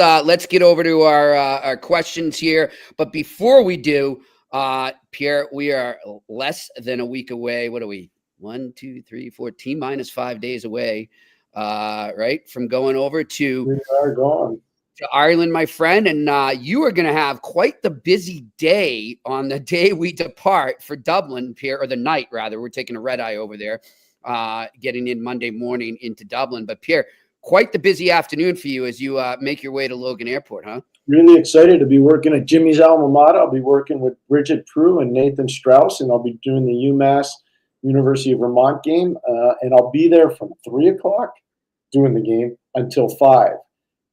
get over to our questions here. But before we do, Pierre, we are less than a week away. What are we? 1, 2, 3, 4, T-minus 5 days away, right? From going over to Ireland, my friend. And you are going to have quite the busy day on the day we depart for Dublin, Pierre, or the night, rather. We're taking a red eye over there, getting in Monday morning into Dublin. But Pierre, quite the busy afternoon for you as you make your way to Logan Airport, huh? Really excited to be working at Jimmy's alma mater. I'll be working with Bridget Prue and Nathan Strauss, and I'll be doing the UMass University of Vermont game, and I'll be there from 3 o'clock doing the game until 5.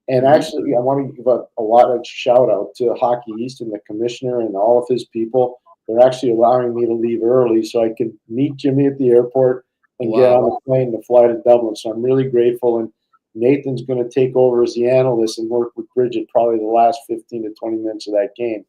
And actually, I want to give a lot of shout out to Hockey East and the commissioner and all of his people. They're actually allowing me to leave early so I can meet Jimmy at the airport and get on the plane to fly to Dublin. So I'm really grateful. And Nathan's going to take over as the analyst and work with Bridget probably the last 15 to 20 minutes of that game.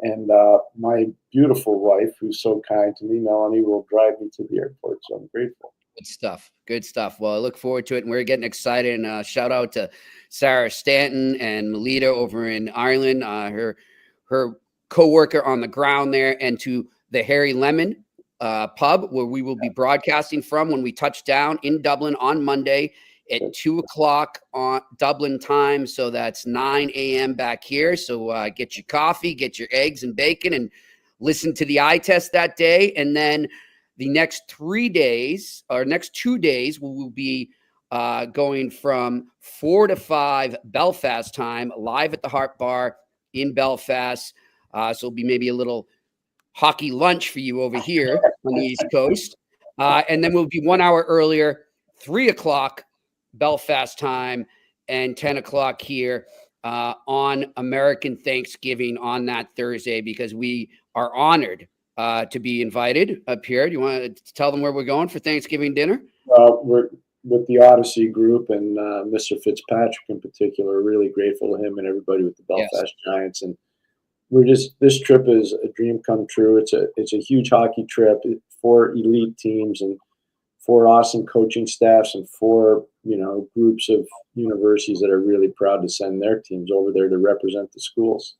And my beautiful wife, who's so kind to me, Melanie, will drive me to the airport. So I'm grateful. Good stuff. Good stuff. Well, I look forward to it, and we're getting excited. And shout out to Sarah Stanton and Melita over in Ireland. Her coworker on the ground there, and to the Harry Lemon pub, where we will be broadcasting from when we touch down in Dublin on Monday at 2:00 on Dublin time. So that's 9 a.m. back here. So get your coffee, get your eggs and bacon, and listen to the eye test that day. And then the next 3 days, or next 2 days, we will be going from 4 to 5 Belfast time, live at the Hart Bar in Belfast. So it'll be maybe a little hockey lunch for you over here on the East Coast. And then we'll be 1 hour earlier, 3:00 Belfast time, and 10:00 here on American Thanksgiving on that Thursday, because we are honored to be invited. Pierre, do you want to tell them where we're going for Thanksgiving dinner? We're with the Odyssey group, and Mr. Fitzpatrick in particular. Really grateful to him and everybody with the Belfast Giants. And this trip is a dream come true. It's a huge hockey trip, 4 elite teams and 4 awesome coaching staffs and 4, groups of universities that are really proud to send their teams over there to represent the schools.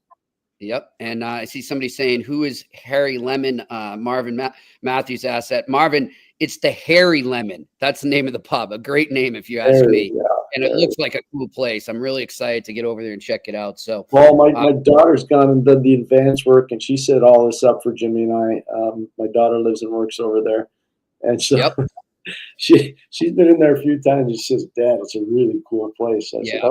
Yep. And I see somebody saying, who is Harry Lemon? Marvin Matthews asked that. Marvin, it's the Harry Lemon. That's the name of the pub. A great name, if you ask me. And it looks like a cool place. I'm really excited to get over there and check it out. So, well, my daughter's gone and done the advanced work, and she set all this up for Jimmy and I. My daughter lives and works over there, and so she's been in there a few times. She says, "Dad, it's a really cool place." I said,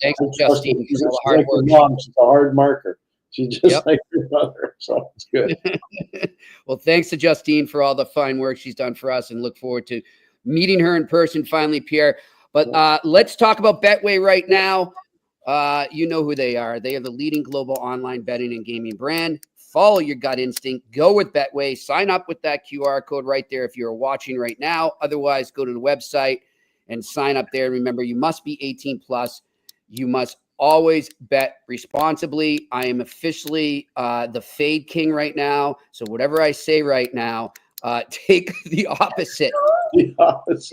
thanks, Justine. She's like her mom. She's a hard marker. She's just like her mother, so it's good. Well, thanks to Justine for all the fine work she's done for us, and look forward to meeting her in person finally, Pierre. But let's talk about Betway right now. You know who they are. They are the leading global online betting and gaming brand. Follow your gut instinct. Go with Betway. Sign up with that QR code right there if you're watching right now. Otherwise, go to the website and sign up there. Remember, you must be 18 plus. You must always bet responsibly. I am officially the fade king right now. So whatever I say right now, take the opposite. It's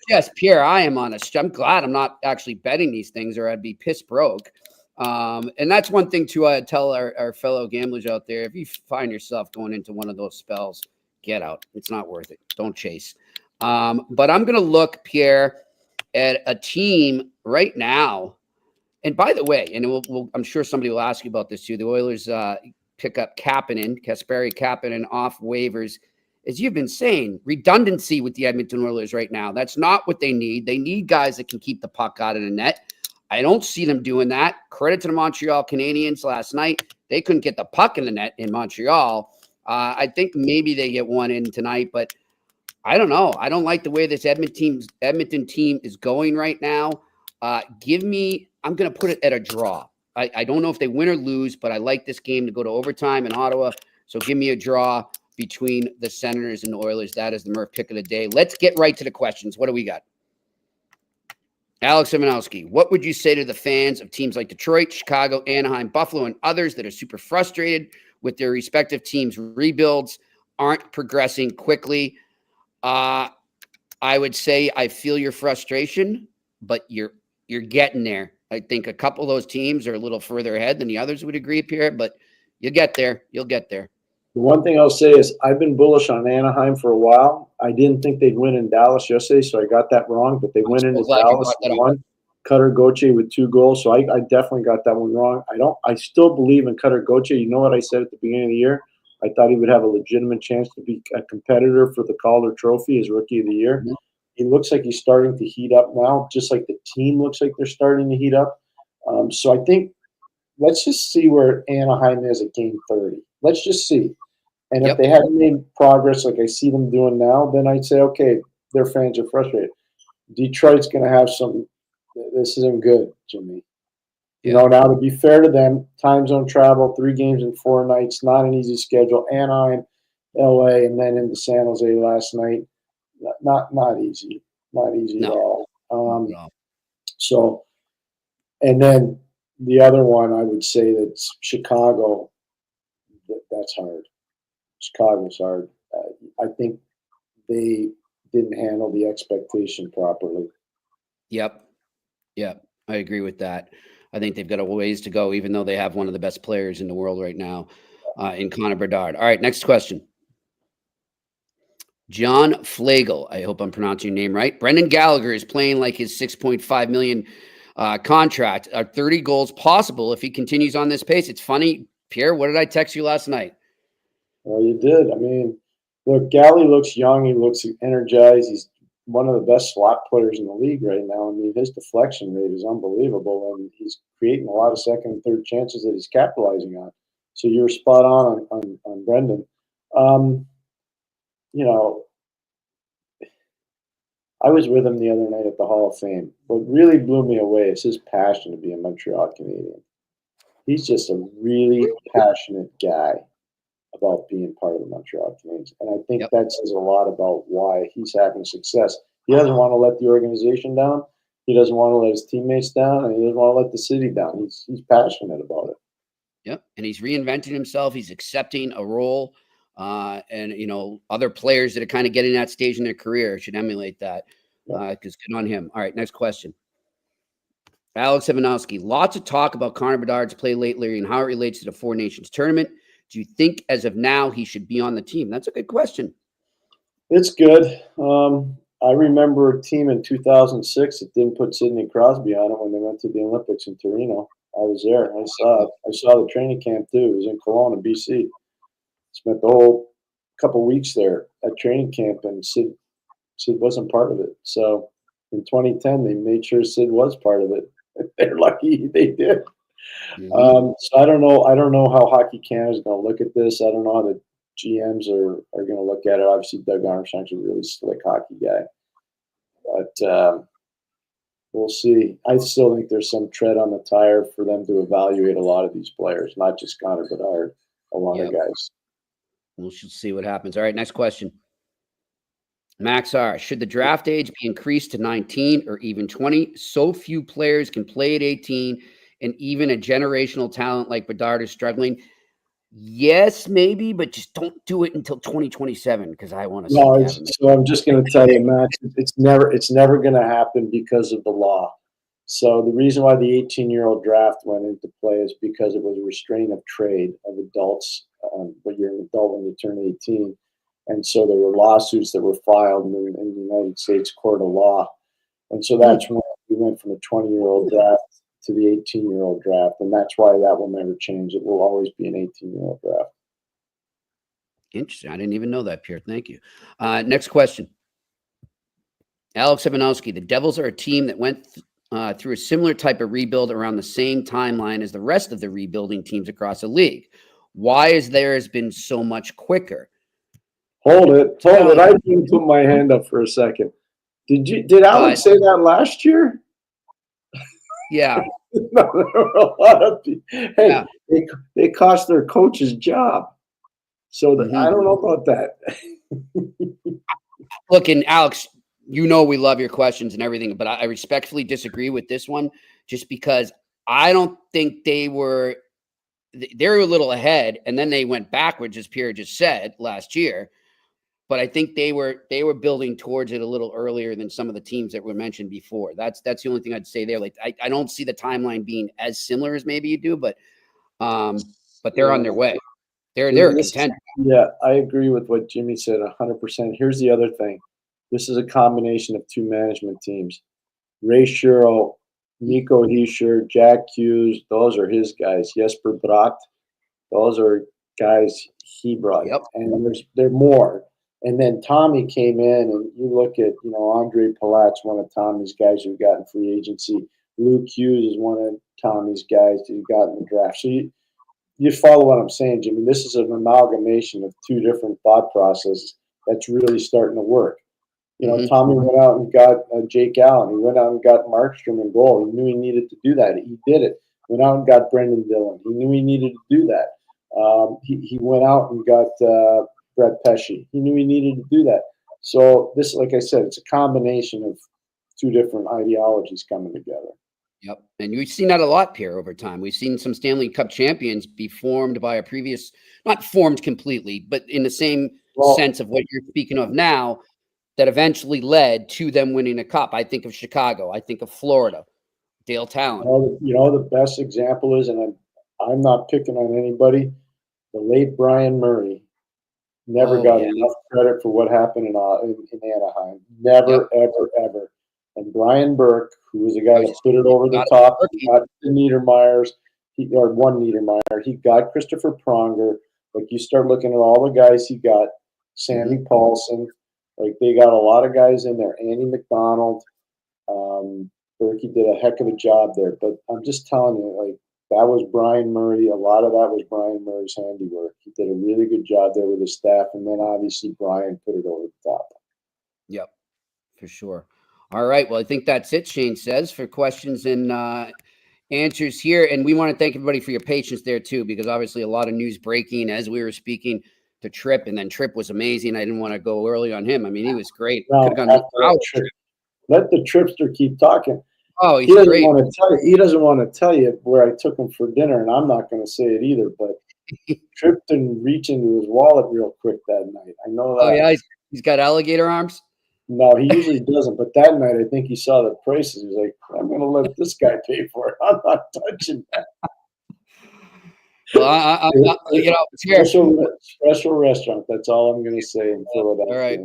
just Pierre. I am on I'm glad I'm not actually betting these things, or I'd be piss broke. And that's one thing to tell our fellow gamblers out there. If you find yourself going into one of those spells, get out. It's not worth it. Don't chase. But I'm going to look, Pierre, at a team right now. And by the way, and I'm sure somebody will ask you about this too. The Oilers pick up Kasperi Kapanen off waivers. As you've been saying, redundancy with the Edmonton Oilers right now. That's not what they need. They need guys that can keep the puck out of the net. I don't see them doing that. Credit to the Montreal Canadiens last night. They couldn't get the puck in the net in Montreal. I think maybe they get one in tonight, but I don't know. I don't like the way this Edmonton team is going right now. I'm going to put it at a draw. I don't know if they win or lose, but I like this game to go to overtime in Ottawa. So give me a draw between the Senators and the Oilers. That is the Murph pick of the day. Let's get right to the questions. What do we got? Alex Ivanowski, what would you say to the fans of teams like Detroit, Chicago, Anaheim, Buffalo, and others that are super frustrated with their respective teams' rebuilds, aren't progressing quickly? I would say I feel your frustration, but you're getting there. I think a couple of those teams are a little further ahead than the others would agree, Pierre, but you'll get there. You'll get there. The one thing I'll say is I've been bullish on Anaheim for a while. I didn't think they'd win in Dallas yesterday, so I got that wrong. But they went into Dallas and won. Cutter Gauthier with 2 goals, so I definitely got that one wrong. I still believe in Cutter Gauthier. You know what I said at the beginning of the year? I thought he would have a legitimate chance to be a competitor for the Calder Trophy as Rookie of the Year. Mm-hmm. He looks like he's starting to heat up now, just like the team looks like they're starting to heat up. So I think let's just see where Anaheim is at game 30. Let's just see. And if they haven't made progress like I see them doing now, then I'd say, okay, their fans are frustrated. Detroit's going to have some – this isn't good, Jimmy. You know, now to be fair to them, time zone travel, 3 games in 4 nights, not an easy schedule. Anaheim, LA, and then into San Jose last night. Not easy. Not easy at all. So, and then the other one I would say that's Chicago. That's hard. Chicago's hard. I think they didn't handle the expectation properly. Yep. I agree with that. I think they've got a ways to go, even though they have one of the best players in the world right now. in Connor Bedard. All right, next question. John Flagel. I hope I'm pronouncing your name right. Brendan Gallagher is playing like his $6.5 million contract. Are 30 goals possible if he continues on this pace? It's funny, Pierre. What did I text you last night? Well, you did. I mean, look, Gally looks young. He looks energized. He's one of the best slot players in the league right now. I mean, his deflection rate is unbelievable, and he's creating a lot of second and third chances that he's capitalizing on. So you were spot on Brendan. You know, I was with him the other night at the Hall of Fame. What really blew me away is his passion to be a Montreal Canadian. He's just a really passionate guy about being part of the Montreal Canadiens. And I think that says a lot about why he's having success. He doesn't want to let the organization down. He doesn't want to let his teammates down, and he doesn't want to let the city down. He's passionate about it. Yep. And he's reinventing himself. He's accepting a role. And, you know, other players that are kind of getting that stage in their career should emulate that because good on him. All right, next question. Alex Ivanowski. Lots of talk about Connor Bedard's play lately and how it relates to the Four Nations tournament. Do you think as of now he should be on the team? That's a good question. It's good. I remember a team in 2006 that didn't put Sidney Crosby on it when they went to the Olympics in Torino. I was there. I saw it. I saw the training camp too. It was in Kelowna, BC. Spent the whole couple weeks there at training camp, and Sid wasn't part of it. So in 2010, they made sure Sid was part of it. They're lucky they did. So I don't know how Hockey Canada is going to look at this. I don't know how the GMs are going to look at it. Obviously, Doug Armstrong's a really slick hockey guy, but we'll see. I still think there's some tread on the tire for them to evaluate a lot of these players, not just Connor Bedard, a lot of guys. We'll see what happens. All right, next question. Max R. Should the draft age be increased to 19 or even 20? So few players can play at 18, and even a generational talent like Bedard is struggling. Yes, maybe, but just don't do it until 2027 because I want to. No, so I'm just going to tell you, Max, it's never going to happen because of the law. So the reason why the 18-year-old draft went into play is because it was a restraint of trade of adults. But you're an adult when you turn 18. And so there were lawsuits that were filed in the United States Court of Law. And so that's when we went from a 20-year-old draft to the 18-year-old draft. And that's why that will never change. It will always be an 18-year-old draft. Interesting. I didn't even know that, Pierre. Thank you. Next question. Alex Ivanowski. The Devils are a team that went through a similar type of rebuild around the same timeline as the rest of the rebuilding teams across the league. Why is theirs been so much quicker? Hold it. I didn't put my hand up for a second. Did Alex say that last year? Yeah. No, there were a lot of people. Hey, they cost their coach his job. So I don't know about that. Look, and Alex, you know we love your questions and everything, but I respectfully disagree with this one just because I don't think they were a little ahead, and then they went backwards, as Pierre just said, last year. But I think they were building towards it a little earlier than some of the teams that were mentioned before. That's the only thing I'd say there. Like I don't see the timeline being as similar as maybe you do, but they're on their way. They're a contender. Yeah, I agree with what Jimmy said 100%. Here's the other thing. This is a combination of two management teams. Ray Shero, Nico Hischier, Jack Hughes, those are his guys. Jesper Bratt, those are guys he brought. Yep. And there more. And then Tommy came in, and you look at, Andre Palat's one of Tommy's guys who got in free agency. Luke Hughes is one of Tommy's guys who got in the draft. So you follow what I'm saying, Jimmy. This is an amalgamation of two different thought processes that's really starting to work. Tommy went out and got Jake Allen. He went out and got Markstrom in goal. He knew he needed to do that. He did it. Went out and got Brendan Dillon. He knew he needed to do that. He went out and got Brett Pesce. He knew he needed to do that. So this, like I said, it's a combination of two different ideologies coming together. Yep. And we've seen that a lot, Pierre, over time. We've seen some Stanley Cup champions be formed by a previous, not formed completely, but in the same sense of what you're speaking of now, that eventually led to them winning a cup. I think of Chicago. I think of Florida. Dale Talon. The best example is, and I'm not picking on anybody, the late Brian Murray, never got enough credit for what happened in Anaheim. Never, ever, ever. And Brian Burke, who was the guy that put it over the top, got the Niedermayers, one Niedermayer. He got Christopher Pronger. Like, you start looking at all the guys he got, Sandy Paulson. Like, they got a lot of guys in there. Andy McDonald. Berkey did a heck of a job there. But I'm just telling you, like, that was Brian Murray. A lot of that was Brian Murray's handiwork. He did a really good job there with his staff. And then obviously Brian put it over the top. Yep, for sure. All right. Well, I think that's it, Shane says, for questions and answers here. And we want to thank everybody for your patience there, too, because obviously a lot of news breaking as we were speaking to Tripp. And then Tripp was amazing. I didn't want to go early on him. I mean, he was great. No, let the Trippster keep talking. Oh, he's he great. He doesn't want to tell you where I took him for dinner, and I'm not going to say it either. But Tripp didn't reach into his wallet real quick that night. I know that. Oh, yeah. He's got alligator arms? No, he usually doesn't. But that night, I think he saw the prices. He's like, I'm going to let this guy pay for it. I'm not touching that. Well, I'm not, special restaurant. That's all I'm going to say in Philadelphia. All right.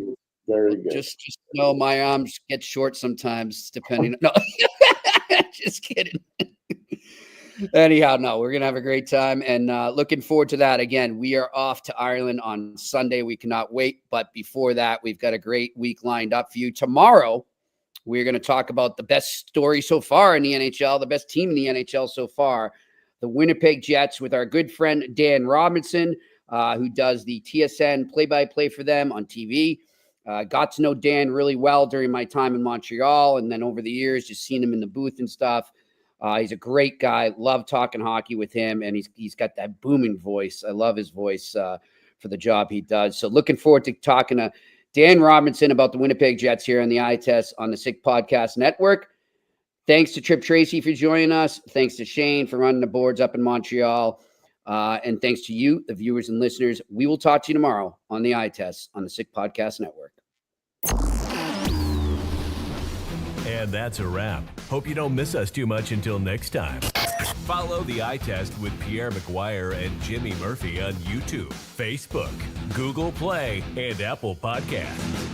Very good. Just know my arms get short sometimes, depending. No, just kidding. Anyhow, no, we're gonna have a great time and looking forward to that. Again, we are off to Ireland on Sunday. We cannot wait. But before that, we've got a great week lined up for you. Tomorrow, we're going to talk about the best story so far in the NHL, the best team in the NHL so far, the Winnipeg Jets, with our good friend Dan Robinson, who does the TSN play-by-play for them on TV. Got to know Dan really well during my time in Montreal, and then over the years, just seen him in the booth and stuff. He's a great guy. Love talking hockey with him, and he's got that booming voice. I love his voice for the job he does. So looking forward to talking to Dan Robinson about the Winnipeg Jets here on the Eye Test on the Sick Podcast Network. Thanks to Tripp Tracy for joining us. Thanks to Shane for running the boards up in Montreal. And thanks to you, the viewers and listeners. We will talk to you tomorrow on the Eye Test on the Sick Podcast Network. And that's a wrap. Hope you don't miss us too much until next time. Follow the Eye Test with Pierre McGuire and Jimmy Murphy on YouTube, Facebook, Google Play, and Apple Podcasts.